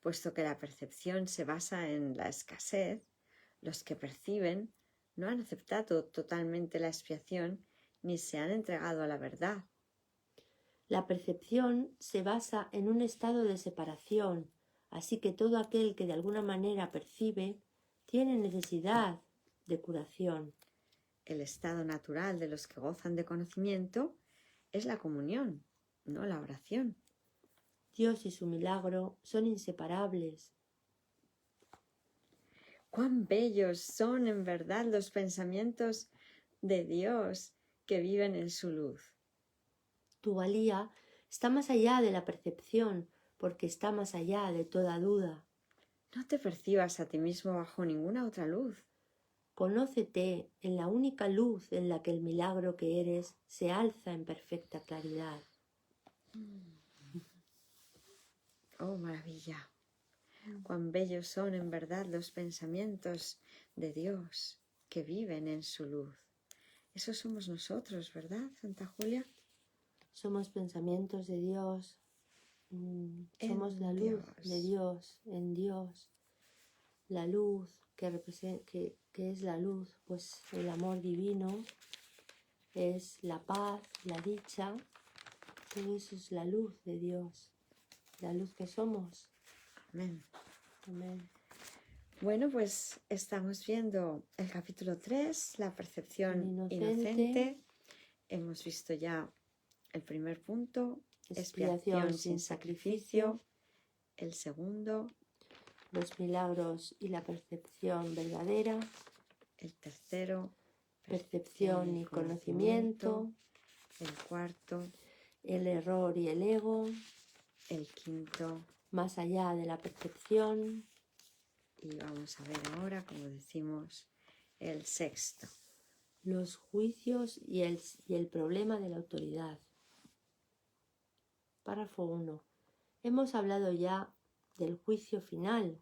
Puesto que la percepción se basa en la escasez, los que perciben no han aceptado totalmente la expiación ni se han entregado a la verdad. La percepción se basa en un estado de separación, así que todo aquel que de alguna manera percibe tiene necesidad de curación. El estado natural de los que gozan de conocimiento es la comunión, no la oración. Dios y su milagro son inseparables. ¡Cuán bellos son en verdad los pensamientos de Dios que viven en su luz! Tu valía está más allá de la percepción, porque está más allá de toda duda. No te percibas a ti mismo bajo ninguna otra luz. Conócete en la única luz en la que el milagro que eres se alza en perfecta claridad. ¡Oh, maravilla! ¡Cuán bellos son en verdad los pensamientos de Dios que viven en su luz! Eso somos nosotros, ¿verdad, Santa Julia? Somos pensamientos de Dios, somos la luz de Dios, en Dios. La luz que es la luz, pues el amor divino es la paz, la dicha, todo eso es la luz de Dios. la luz que somos. Amén. Amén. Bueno, pues estamos viendo el capítulo 3, la percepción Inocente. inocente. Hemos visto ya el primer punto, Expiación sin sacrificio. El segundo, Los milagros y la percepción verdadera. el tercero, Percepción y conocimiento. el cuarto, El error y el ego. el quinto, Más allá de la percepción. y vamos a ver ahora, como decimos, el sexto. Los juicios y el problema de la autoridad. Párrafo 1. Hemos hablado ya del juicio final,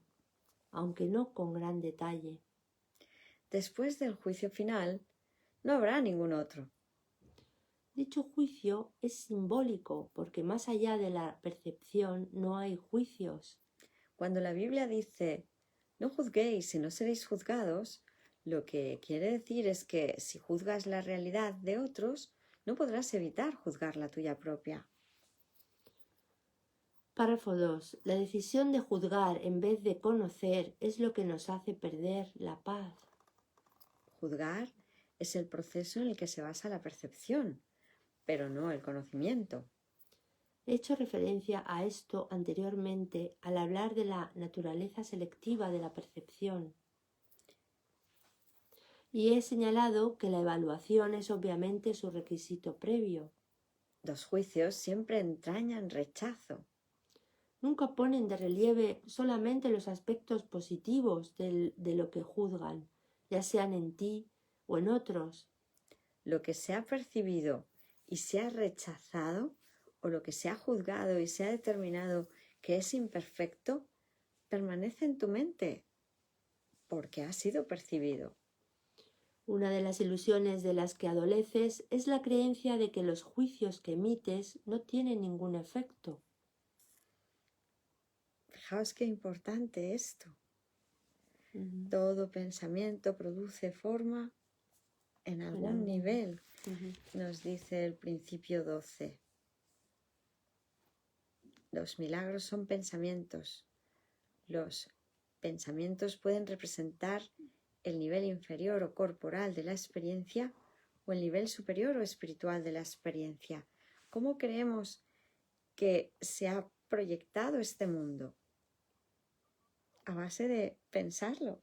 aunque no con gran detalle. Después del juicio final, no habrá ningún otro. Dicho juicio es simbólico porque más allá de la percepción no hay juicios. Cuando la Biblia dice, no juzguéis y no seréis juzgados, lo que quiere decir es que si juzgas la realidad de otros, no podrás evitar juzgar la tuya propia. Párrafo 2. La decisión de juzgar en vez de conocer es lo que nos hace perder la paz. Juzgar es el proceso en el que se basa la percepción, pero no el conocimiento. He hecho referencia a esto anteriormente al hablar de la naturaleza selectiva de la percepción. Y he señalado que la evaluación es obviamente su requisito previo. Los juicios siempre entrañan rechazo. Nunca ponen de relieve solamente los aspectos positivos de lo que juzgan, ya sean en ti o en otros. Lo que se ha percibido y se ha rechazado, o lo que se ha juzgado y se ha determinado que es imperfecto, permanece en tu mente porque ha sido percibido. Una de las ilusiones de las que adoleces es la creencia de que los juicios que emites no tienen ningún efecto. Fijaos qué importante esto. Todo pensamiento produce forma en algún nivel, nos dice el principio 12. Los milagros son pensamientos. Los pensamientos pueden representar el nivel inferior o corporal de la experiencia o el nivel superior o espiritual de la experiencia. ¿Cómo creemos que se ha proyectado este mundo? A base de pensarlo.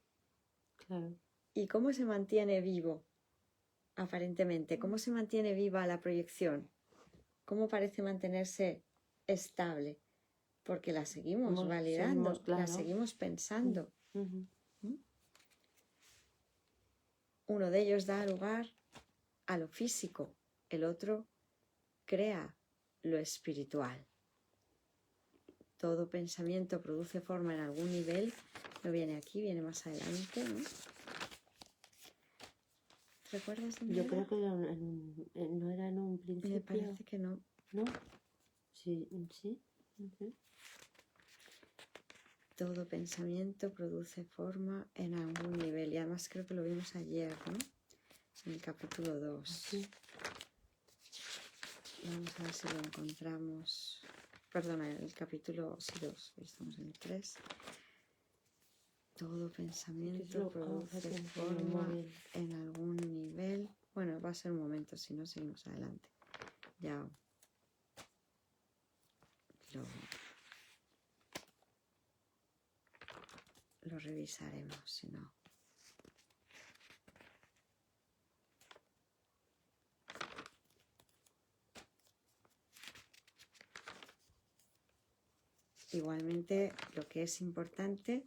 Claro. ¿Y cómo se mantiene vivo? Aparentemente, ¿cómo se mantiene viva la proyección? ¿Cómo parece mantenerse estable? Porque la seguimos validando, la seguimos pensando. Uno de ellos da lugar a lo físico, el otro crea lo espiritual. Todo pensamiento produce forma en algún nivel. No viene aquí, viene más adelante, ¿no? ¿Recuerdas dónde Yo era? creo que no era en un principio. Me parece que no. ¿No? Sí, sí. Todo pensamiento produce forma en algún nivel. Y además creo que lo vimos ayer, ¿no? En el capítulo 2. Sí. Vamos a ver si lo encontramos. Perdona, en el capítulo 2. Estamos en el 3. Todo pensamiento produce forma en algún nivel. Bueno, va a ser un momento, si no seguimos adelante. Ya lo revisaremos, si no. Igualmente, lo que es importante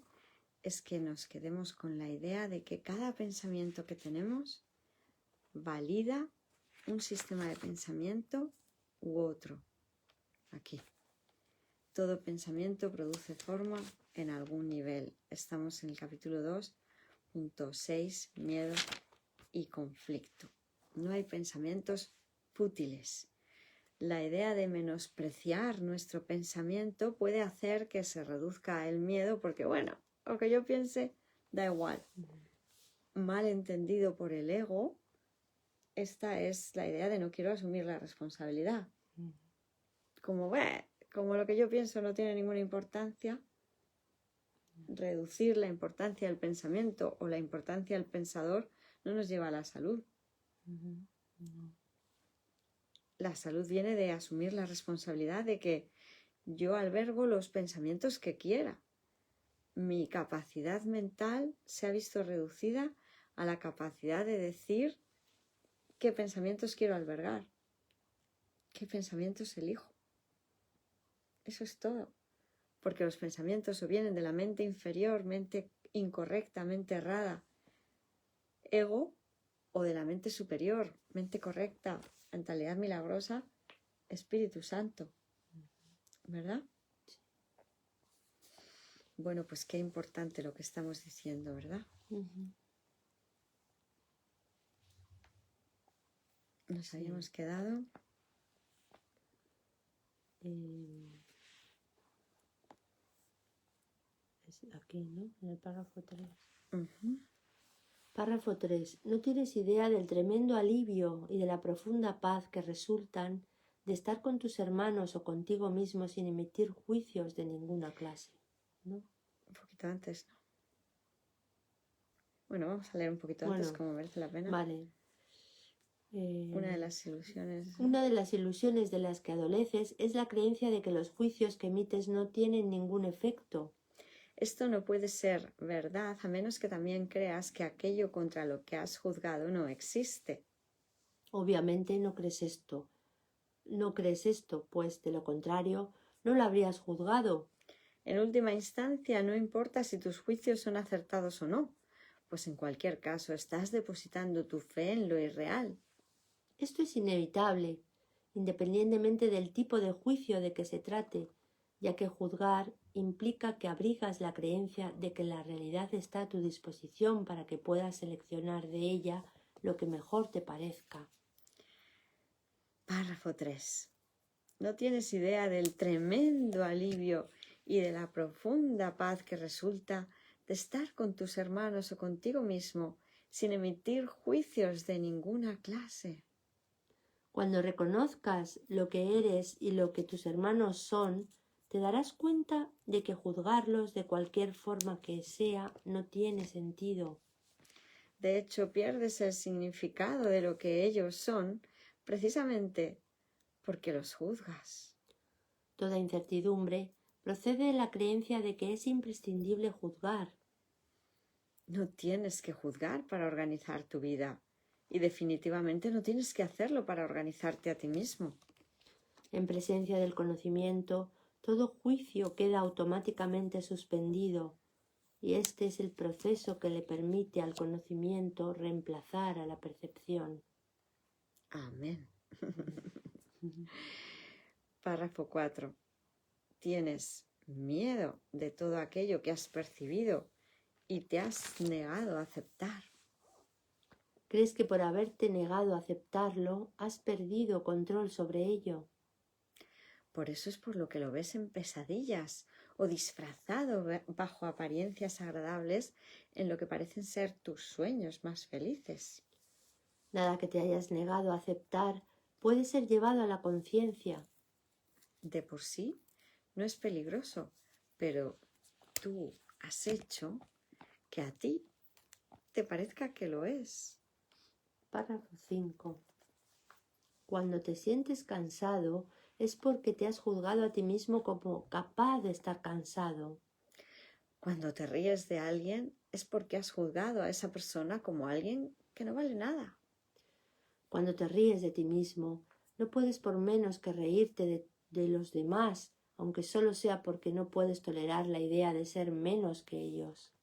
es que nos quedemos con la idea de que cada pensamiento que tenemos valida un sistema de pensamiento u otro. Aquí. Todo pensamiento produce forma en algún nivel. Estamos en el capítulo 2.6, miedo y conflicto. No hay pensamientos fútiles. La idea de menospreciar nuestro pensamiento puede hacer que se reduzca el miedo porque, bueno, lo que yo piense da igual. Mal entendido por el ego, esta es la idea de no quiero asumir la responsabilidad. Como como lo que yo pienso no tiene ninguna importancia, reducir la importancia del pensamiento o la importancia del pensador no nos lleva a la salud. La salud viene de asumir la responsabilidad de que yo albergo los pensamientos que quiera. Mi capacidad mental se ha visto reducida a la capacidad de decir qué pensamientos quiero albergar, qué pensamientos elijo. Eso es todo. Porque los pensamientos o vienen de la mente inferior, mente incorrecta, mente errada, ego, o de la mente superior, mente correcta, mentalidad milagrosa, Espíritu Santo. ¿Verdad? Bueno, pues qué importante lo que estamos diciendo, ¿verdad? Nos habíamos quedado. Aquí, ¿no? En el párrafo 3. Uh-huh. Párrafo 3. No tienes idea del tremendo alivio y de la profunda paz que resultan de estar con tus hermanos o contigo mismo sin emitir juicios de ninguna clase, ¿no? Un poquito antes, ¿no? Bueno, vamos a leer un poquito antes, como merece la pena. Vale. Una de las ilusiones. Una de las ilusiones de las que adoleces es la creencia de que los juicios que emites no tienen ningún efecto. Esto no puede ser verdad a menos que también creas que aquello contra lo que has juzgado no existe. Obviamente no crees esto. No crees esto, pues de lo contrario no lo habrías juzgado. En última instancia, no importa si tus juicios son acertados o no, pues en cualquier caso estás depositando tu fe en lo irreal. Esto es inevitable, independientemente del tipo de juicio de que se trate, ya que juzgar implica que abrigas la creencia de que la realidad está a tu disposición para que puedas seleccionar de ella lo que mejor te parezca. Párrafo 3. No tienes idea del tremendo alivio y de la profunda paz que resulta de estar con tus hermanos o contigo mismo sin emitir juicios de ninguna clase. Cuando reconozcas lo que eres y lo que tus hermanos son, te darás cuenta de que juzgarlos de cualquier forma que sea no tiene sentido. De hecho, pierdes el significado de lo que ellos son precisamente porque los juzgas. Toda incertidumbre procede de la creencia de que es imprescindible juzgar. No tienes que juzgar para organizar tu vida y definitivamente no tienes que hacerlo para organizarte a ti mismo. En presencia del conocimiento, todo juicio queda automáticamente suspendido y este es el proceso que le permite al conocimiento reemplazar a la percepción. Amén. Párrafo 4. Tienes miedo de todo aquello que has percibido y te has negado a aceptar. ¿Crees que por haberte negado a aceptarlo has perdido control sobre ello? Por eso es por lo que lo ves en pesadillas o disfrazado bajo apariencias agradables en lo que parecen ser tus sueños más felices. Nada que te hayas negado a aceptar puede ser llevado a la conciencia. De por sí no es peligroso, pero tú has hecho que a ti te parezca que lo es. Párrafo 5. Cuando te sientes cansado es porque te has juzgado a ti mismo como capaz de estar cansado. Cuando te ríes de alguien es porque has juzgado a esa persona como alguien que no vale nada. Cuando te ríes de ti mismo, no puedes por menos que reírte de los demás, aunque solo sea porque no puedes tolerar la idea de ser menos que ellos.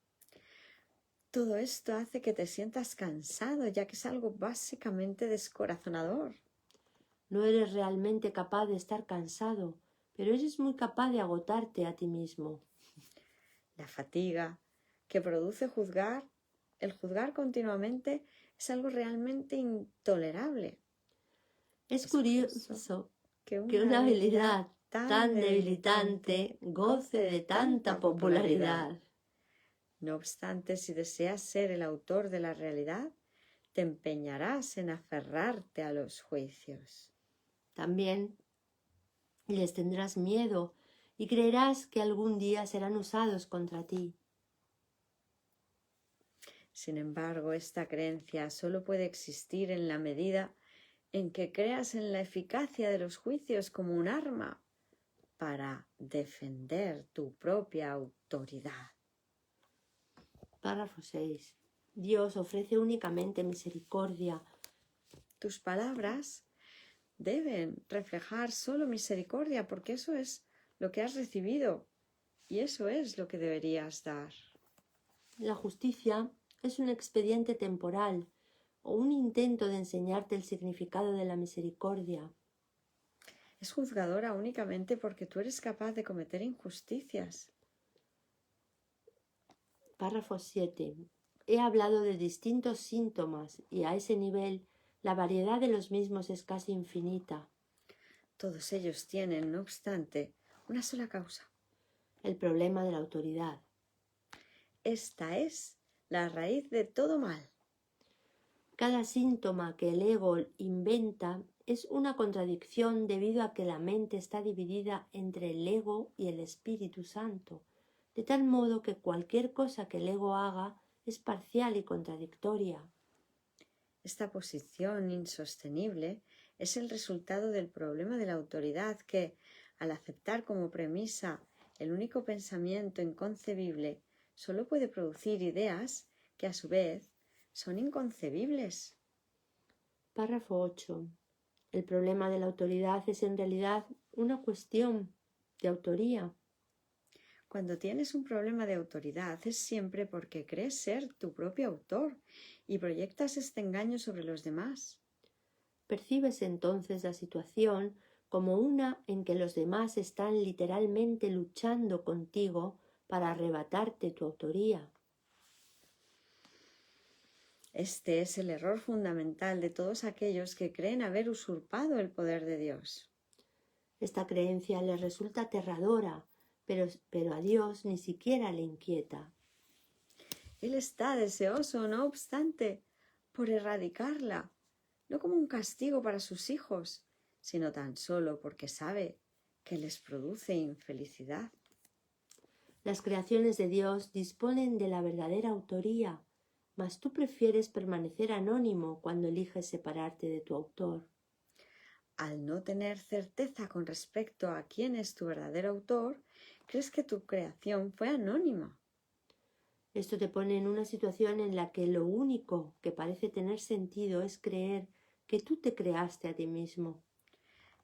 Todo esto hace que te sientas cansado, ya que es algo básicamente descorazonador. No eres realmente capaz de estar cansado, pero eres muy capaz de agotarte a ti mismo. La fatiga que produce el juzgar continuamente, es algo realmente intolerable. Es curioso que una habilidad tan debilitante goce de tanta popularidad. No obstante, si deseas ser el autor de la realidad, te empeñarás en aferrarte a los juicios. También y les tendrás miedo y creerás que algún día serán usados contra ti. Sin embargo, esta creencia solo puede existir en la medida en que creas en la eficacia de los juicios como un arma para defender tu propia autoridad. Párrafo 6. Dios ofrece únicamente misericordia. Tus palabras deben reflejar solo misericordia, porque eso es lo que has recibido y eso es lo que deberías dar. La justicia es un expediente temporal o un intento de enseñarte el significado de la misericordia. Es juzgadora únicamente porque tú eres capaz de cometer injusticias. Párrafo 7. He hablado de distintos síntomas y a ese nivel la variedad de los mismos es casi infinita. Todos ellos tienen, no obstante, una sola causa. El problema de la autoridad. Esta es la raíz de todo mal. Cada síntoma que el ego inventa es una contradicción debido a que la mente está dividida entre el ego y el Espíritu Santo, de tal modo que cualquier cosa que el ego haga es parcial y contradictoria. Esta posición insostenible es el resultado del problema de la autoridad que, al aceptar como premisa el único pensamiento inconcebible, solo puede producir ideas que a su vez son inconcebibles. Párrafo 8. El problema de la autoridad es en realidad una cuestión de autoría. Cuando tienes un problema de autoridad es siempre porque crees ser tu propio autor y proyectas este engaño sobre los demás. Percibes entonces la situación como una en que los demás están literalmente luchando contigo para arrebatarte tu autoría. Este es el error fundamental de todos aquellos que creen haber usurpado el poder de Dios. Esta creencia les resulta aterradora, pero a Dios ni siquiera le inquieta. Él está deseoso, no obstante, por erradicarla, no como un castigo para sus hijos, sino tan solo porque sabe que les produce infelicidad. Las creaciones de Dios disponen de la verdadera autoría, mas tú prefieres permanecer anónimo cuando eliges separarte de tu autor. Al no tener certeza con respecto a quién es tu verdadero autor, crees que tu creación fue anónima. Esto te pone en una situación en la que lo único que parece tener sentido es creer que tú te creaste a ti mismo.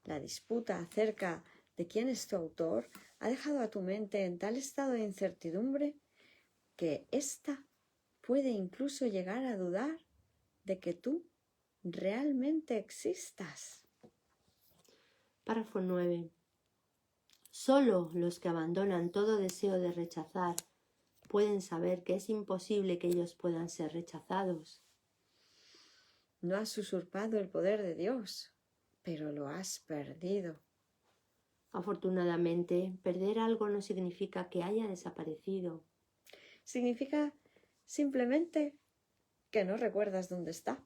La disputa acerca de quién es tu autor ha dejado a tu mente en tal estado de incertidumbre que ésta puede incluso llegar a dudar de que tú realmente existas. Párrafo 9. Solo los que abandonan todo deseo de rechazar pueden saber que es imposible que ellos puedan ser rechazados. No has usurpado el poder de Dios, pero lo has perdido. Afortunadamente, perder algo no significa que haya desaparecido. Significa simplemente que no recuerdas dónde está.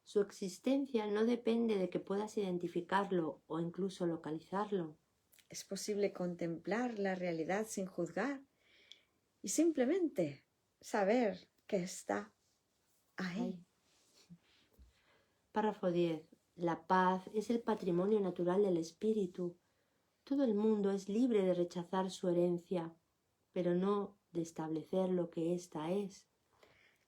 Su existencia no depende de que puedas identificarlo o incluso localizarlo. Es posible contemplar la realidad sin juzgar y simplemente saber que está ahí. Párrafo 10. La paz es el patrimonio natural del espíritu. Todo el mundo es libre de rechazar su herencia, pero no de establecer lo que ésta es.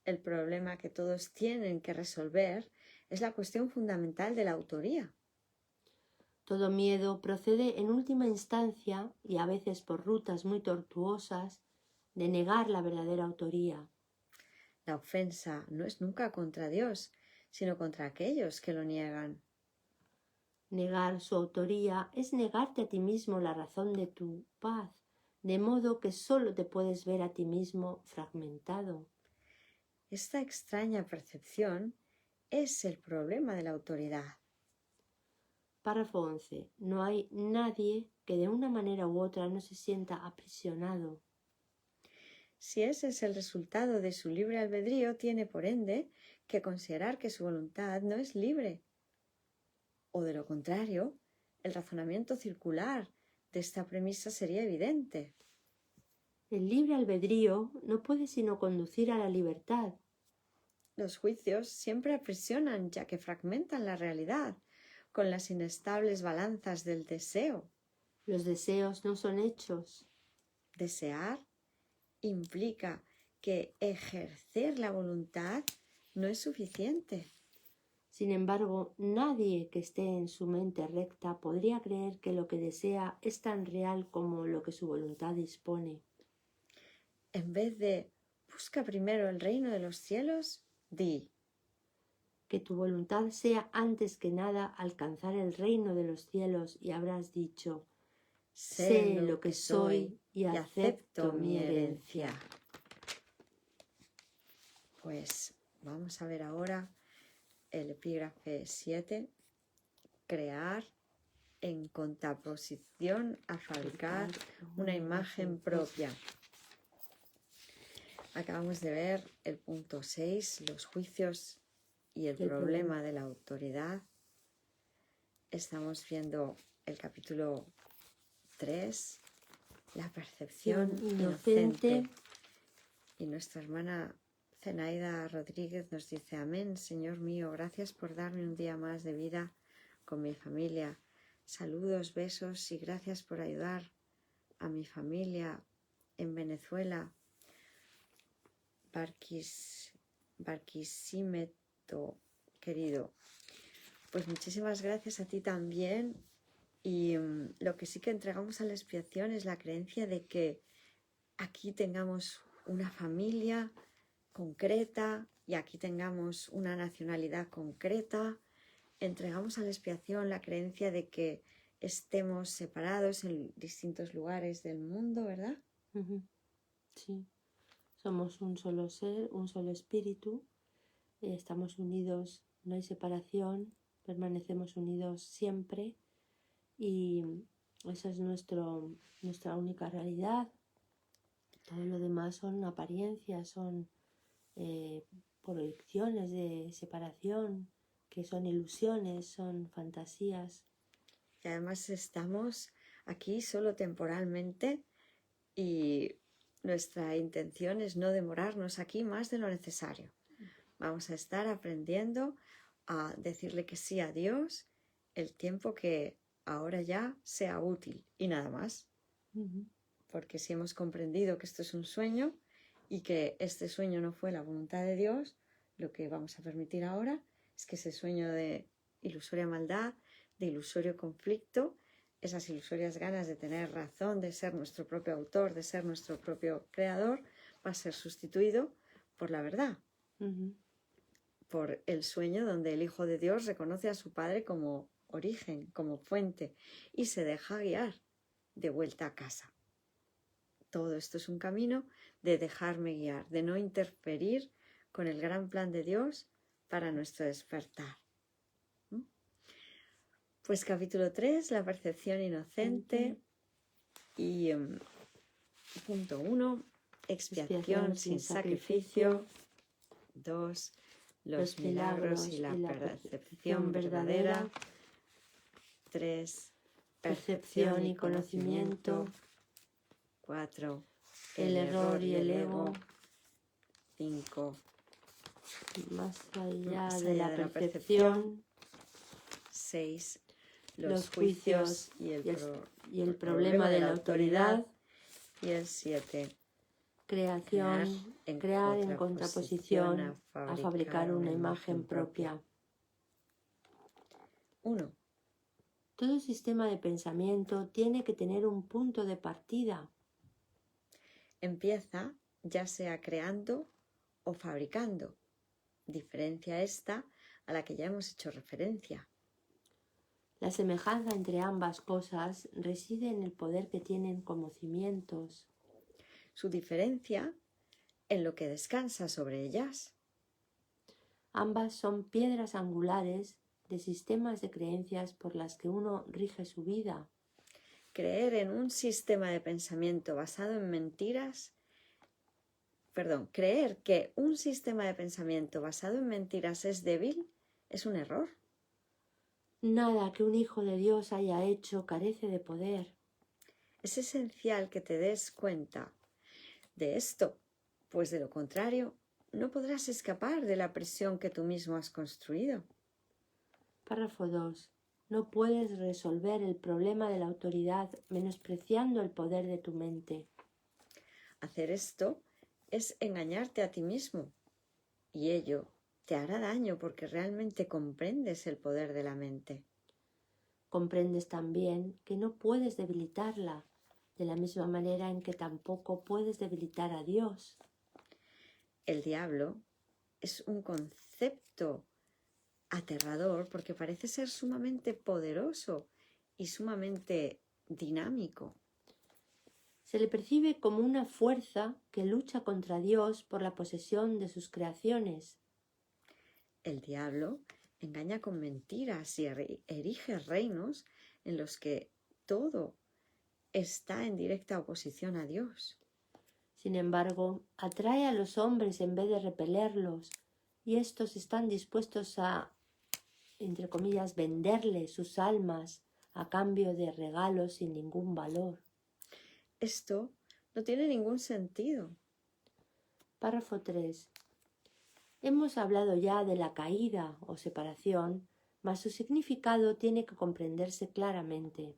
El problema que todos tienen que resolver es la cuestión fundamental de la autoría. Todo miedo procede en última instancia, y a veces por rutas muy tortuosas, de negar la verdadera autoría. La ofensa no es nunca contra Dios, sino contra aquellos que lo niegan. Negar su autoría es negarte a ti mismo la razón de tu paz, de modo que solo te puedes ver a ti mismo fragmentado. Esta extraña percepción es el problema de la autoridad. Párrafo 11. No hay nadie que de una manera u otra no se sienta aprisionado. Si ese es el resultado de su libre albedrío, tiene por ende que considerar que su voluntad no es libre. O de lo contrario, el razonamiento circular de esta premisa sería evidente. El libre albedrío no puede sino conducir a la libertad. Los juicios siempre aprisionan ya que fragmentan la realidad con las inestables balanzas del deseo. Los deseos no son hechos. Desear implica que ejercer la voluntad no es suficiente. Sin embargo, nadie que esté en su mente recta podría creer que lo que desea es tan real como lo que su voluntad dispone. En vez de busca primero el reino de los cielos, di: Que tu voluntad sea antes que nada alcanzar el reino de los cielos y habrás dicho: sé lo que soy y acepto mi herencia. Pues vamos a ver ahora el epígrafe 7, crear en contraposición a fabricar una imagen propia. Acabamos de ver el punto 6, los juicios y el problema de la autoridad. Estamos viendo el capítulo 3, la percepción inocente. Y nuestra hermana Zenaida Rodríguez nos dice: amén, Señor mío, gracias por darme un día más de vida con mi familia. Saludos, besos y gracias por ayudar a mi familia en Venezuela. Barquisimeto, querido. Pues muchísimas gracias a ti también. Y lo que sí que entregamos a la expiación es la creencia de que aquí tengamos una familia concreta y aquí tengamos una nacionalidad concreta. Entregamos a la expiación la creencia de que estemos separados en distintos lugares del mundo, ¿verdad? Sí, somos un solo ser, un solo espíritu, estamos unidos, no hay separación, permanecemos unidos siempre y esa es nuestra única realidad. Todo lo demás son apariencias, son proyecciones de separación, que son ilusiones, son fantasías. Y además estamos aquí solo temporalmente y nuestra intención es no demorarnos aquí más de lo necesario. Vamos a estar aprendiendo a decirle que sí a Dios el tiempo que ahora ya sea útil y nada más. Porque si hemos comprendido que esto es un sueño y que este sueño no fue la voluntad de Dios, lo que vamos a permitir ahora es que ese sueño de ilusoria maldad, de ilusorio conflicto, esas ilusorias ganas de tener razón, de ser nuestro propio autor, de ser nuestro propio creador, va a ser sustituido por la verdad. Por el sueño donde el Hijo de Dios reconoce a su Padre como origen, como fuente, y se deja guiar de vuelta a casa. Todo esto es un camino de dejarme guiar, de no interferir con el gran plan de Dios para nuestro despertar. Pues capítulo 3, la percepción inocente. Y punto 1, expiación sin sacrificio. 2, los milagros y la percepción verdadera. 3, percepción y conocimiento. 4, el error y el ego. 5, más allá de la percepción. 6, los juicios y el problema de la autoridad. Y el 7, crear en contraposición a fabricar una imagen propia. 1. Todo sistema de pensamiento tiene que tener un punto de partida. Empieza ya sea creando o fabricando. Diferencia esta a la que ya hemos hecho referencia. La semejanza entre ambas cosas reside en el poder que tienen como cimientos. Su diferencia en lo que descansa sobre ellas. Ambas son piedras angulares de sistemas de creencias por las que uno rige su vida. Creer en un sistema de pensamiento basado en mentiras. Creer que un sistema de pensamiento basado en mentiras es débil es un error. Nada que un hijo de Dios haya hecho carece de poder. Es esencial que te des cuenta de esto, pues de lo contrario no podrás escapar de la prisión que tú mismo has construido. Párrafo 2. No puedes resolver el problema de la autoridad menospreciando el poder de tu mente. Hacer esto es engañarte a ti mismo, y ello te hará daño porque realmente comprendes el poder de la mente. Comprendes también que no puedes debilitarla, de la misma manera en que tampoco puedes debilitar a Dios. El diablo es un concepto aterrador porque parece ser sumamente poderoso y sumamente dinámico. Se le percibe como una fuerza que lucha contra Dios por la posesión de sus creaciones. El diablo engaña con mentiras y erige reinos en los que todo está en directa oposición a Dios. Sin embargo, atrae a los hombres en vez de repelerlos, y estos están dispuestos a, entre comillas, venderle sus almas a cambio de regalos sin ningún valor. Esto no tiene ningún sentido. Párrafo 3. Hemos hablado ya de la caída o separación, mas su significado tiene que comprenderse claramente.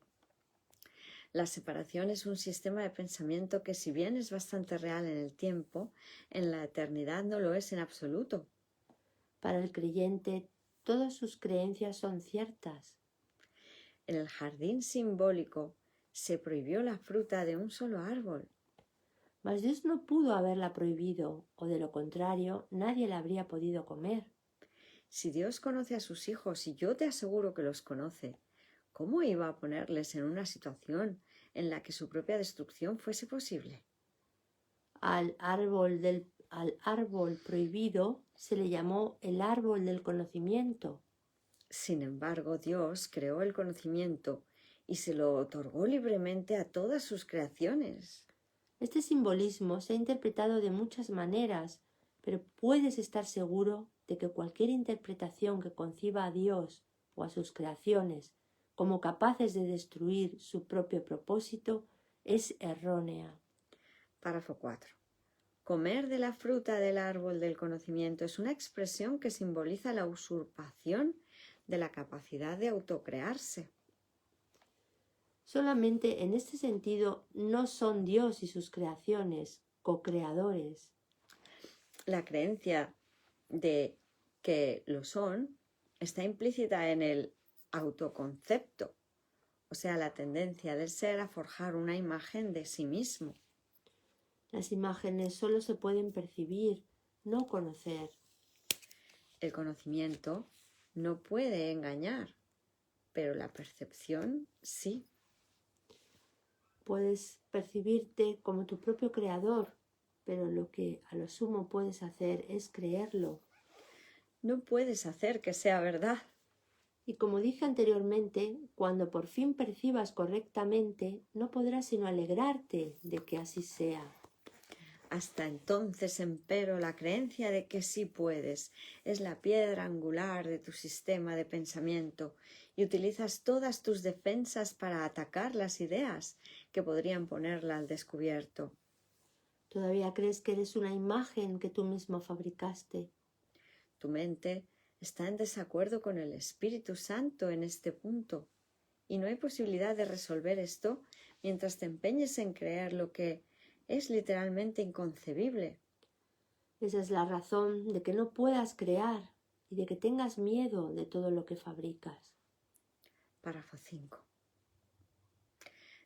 La separación es un sistema de pensamiento que, si bien es bastante real en el tiempo, en la eternidad no lo es en absoluto. Para el creyente, todas sus creencias son ciertas. En el jardín simbólico se prohibió la fruta de un solo árbol. Mas Dios no pudo haberla prohibido, o de lo contrario, nadie la habría podido comer. Si Dios conoce a sus hijos, y yo te aseguro que los conoce, ¿cómo iba a ponerles en una situación en la que su propia destrucción fuese posible? Al árbol prohibido se le llamó el árbol del conocimiento. Sin embargo, Dios creó el conocimiento y se lo otorgó libremente a todas sus creaciones. Este simbolismo se ha interpretado de muchas maneras, pero puedes estar seguro de que cualquier interpretación que conciba a Dios o a sus creaciones como capaces de destruir su propio propósito es errónea. Párrafo 4. Comer de la fruta del árbol del conocimiento es una expresión que simboliza la usurpación de la capacidad de autocrearse. Solamente en este sentido no son Dios y sus creaciones co-creadores. La creencia de que lo son está implícita en el autoconcepto, o sea, la tendencia del ser a forjar una imagen de sí mismo. Las imágenes solo se pueden percibir, no conocer. El conocimiento no puede engañar, pero la percepción sí. Puedes percibirte como tu propio creador, pero lo que a lo sumo puedes hacer es creerlo. No puedes hacer que sea verdad. Y como dije anteriormente, cuando por fin percibas correctamente, no podrás sino alegrarte de que así sea. Hasta entonces, empero, la creencia de que sí puedes es la piedra angular de tu sistema de pensamiento y utilizas todas tus defensas para atacar las ideas que podrían ponerla al descubierto. Todavía crees que eres una imagen que tú mismo fabricaste. Tu mente está en desacuerdo con el Espíritu Santo en este punto y no hay posibilidad de resolver esto mientras te empeñes en creer lo que es literalmente inconcebible. Esa es la razón de que no puedas crear y de que tengas miedo de todo lo que fabricas. Párrafo 5.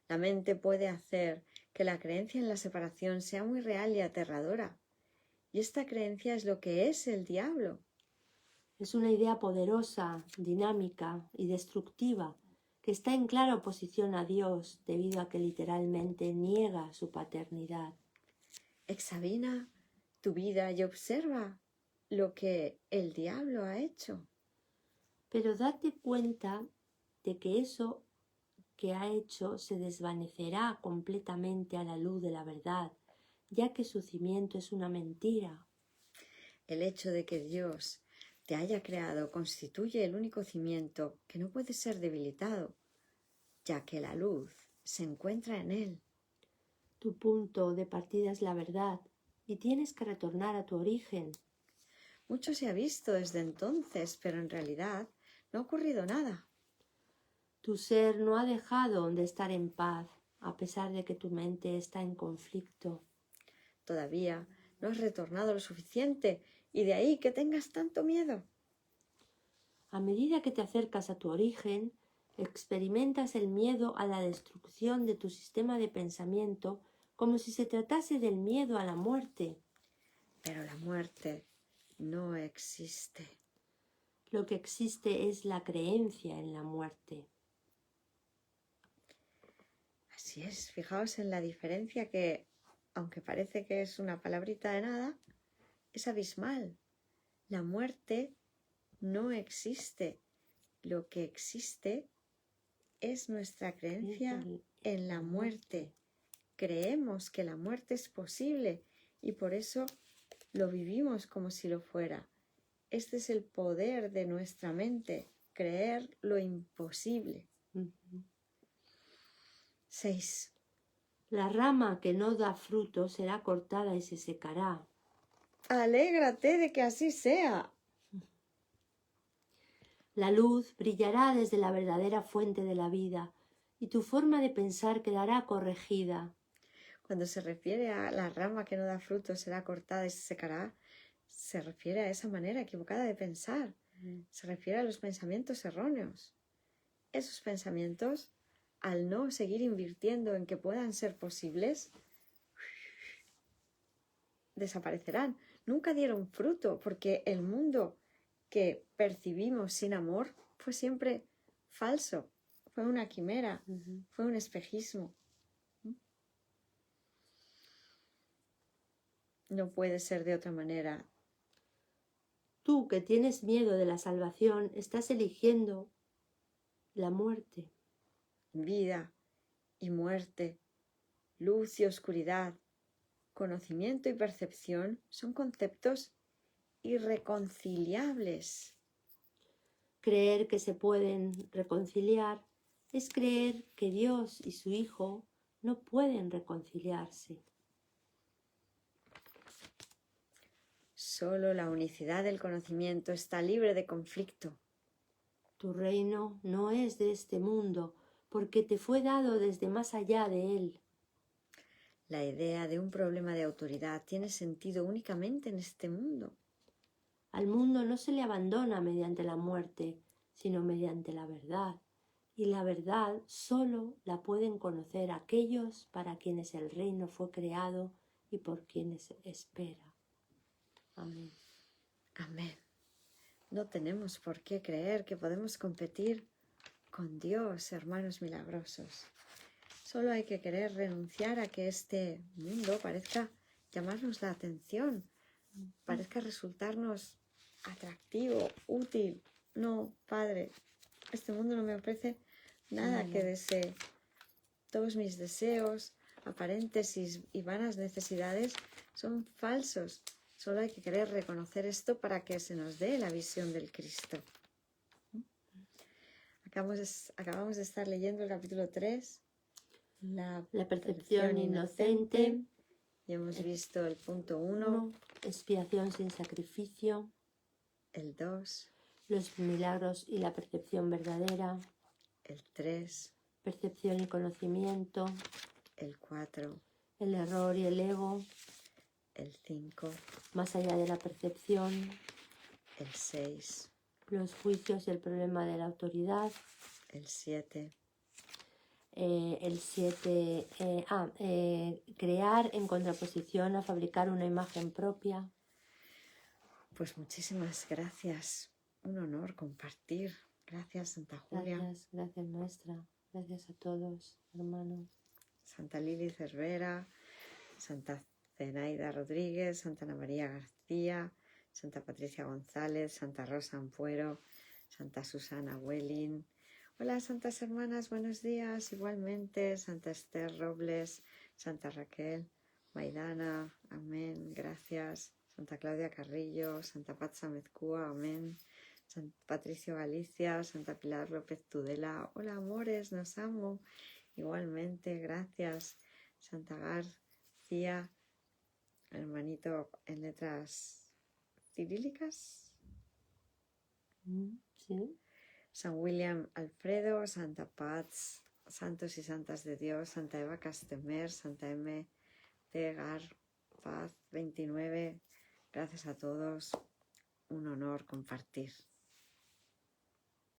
La mente puede hacer que la creencia en la separación sea muy real y aterradora, y esta creencia es lo que es el diablo. Es una idea poderosa, dinámica y destructiva que está en clara oposición a Dios debido a que literalmente niega su paternidad. Examina tu vida y observa lo que el diablo ha hecho. Pero date cuenta de que eso que ha hecho se desvanecerá completamente a la luz de la verdad, ya que su cimiento es una mentira. El hecho de que Dios te haya creado constituye el único cimiento que no puede ser debilitado, ya que la luz se encuentra en él. Tu punto de partida es la verdad y tienes que retornar a tu origen. Mucho se ha visto desde entonces, pero en realidad no ha ocurrido nada. Tu ser no ha dejado de estar en paz, a pesar de que tu mente está en conflicto. Todavía no has retornado lo suficiente y de ahí que tengas tanto miedo. A medida que te acercas a tu origen, experimentas el miedo a la destrucción de tu sistema de pensamiento como si se tratase del miedo a la muerte. Pero la muerte no existe. Lo que existe es la creencia en la muerte. Así es, fijaos en la diferencia que, aunque parece que es una palabrita de nada, es abismal. La muerte no existe. Lo que existe es nuestra creencia en la muerte. Creemos que la muerte es posible y por eso lo vivimos como si lo fuera. Este es el poder de nuestra mente, creer lo imposible. 6. La rama que no da fruto será cortada y se secará. Alégrate de que así sea. La luz brillará desde la verdadera fuente de la vida y tu forma de pensar quedará corregida. Cuando se refiere a la rama que no da fruto será cortada y se secará, se refiere a esa manera equivocada de pensar. Se refiere a los pensamientos erróneos. Esos pensamientos, al no seguir invirtiendo en que puedan ser posibles, desaparecerán. Nunca dieron fruto porque el mundo que percibimos sin amor fue siempre falso, fue una quimera, fue un espejismo. No puede ser de otra manera. Tú que tienes miedo de la salvación, estás eligiendo la muerte. Vida y muerte, luz y oscuridad, conocimiento y percepción son conceptos irreconciliables. Creer que se pueden reconciliar es creer que Dios y su Hijo no pueden reconciliarse. Solo la unicidad del conocimiento está libre de conflicto. Tu reino no es de este mundo, porque te fue dado desde más allá de él. La idea de un problema de autoridad tiene sentido únicamente en este mundo. Al mundo no se le abandona mediante la muerte, sino mediante la verdad. Y la verdad solo la pueden conocer aquellos para quienes el reino fue creado y por quienes espera. Amén. Amén. No tenemos por qué creer que podemos competir con Dios, hermanos milagrosos. Solo hay que querer renunciar a que este mundo parezca llamarnos la atención, parezca resultarnos atractivo, útil. No, Padre, este mundo no me ofrece nada que desee. Todos mis deseos, aparentes y vanas necesidades son falsos. Solo hay que querer reconocer esto para que se nos dé la visión del Cristo. Acabamos de estar leyendo el capítulo 3, la percepción inocente, y hemos visto el punto 1, expiación sin sacrificio, el 2, los milagros y la percepción verdadera, el 3, percepción y conocimiento, el 4, el error y el ego, el 5, más allá de la percepción, el 6, los juicios y el problema de la autoridad, el 7, el 7, crear en contraposición a fabricar una imagen propia. Pues muchísimas gracias, un honor compartir. Gracias, Santa Julia. Gracias nuestra, gracias a todos, hermanos. Santa Lili Cervera, Santa Zenaida Rodríguez, Santa Ana María García, Santa Patricia González, Santa Rosa Ampuero, Santa Susana Welling. Hola, santas hermanas, buenos días. Igualmente, Santa Esther Robles, Santa Raquel, Maidana, amén, gracias. Santa Claudia Carrillo, Santa Patsa Mezcúa, amén. San Patricio Galicia, Santa Pilar López Tudela, hola amores, nos amo. Igualmente, gracias. Santa García, hermanito en letras cirílicas. Sí. San William Alfredo, Santa Paz, santos y santas de Dios, Santa Eva Castemer, Santa M. Tegar, Paz 29. Gracias a todos. Un honor compartir.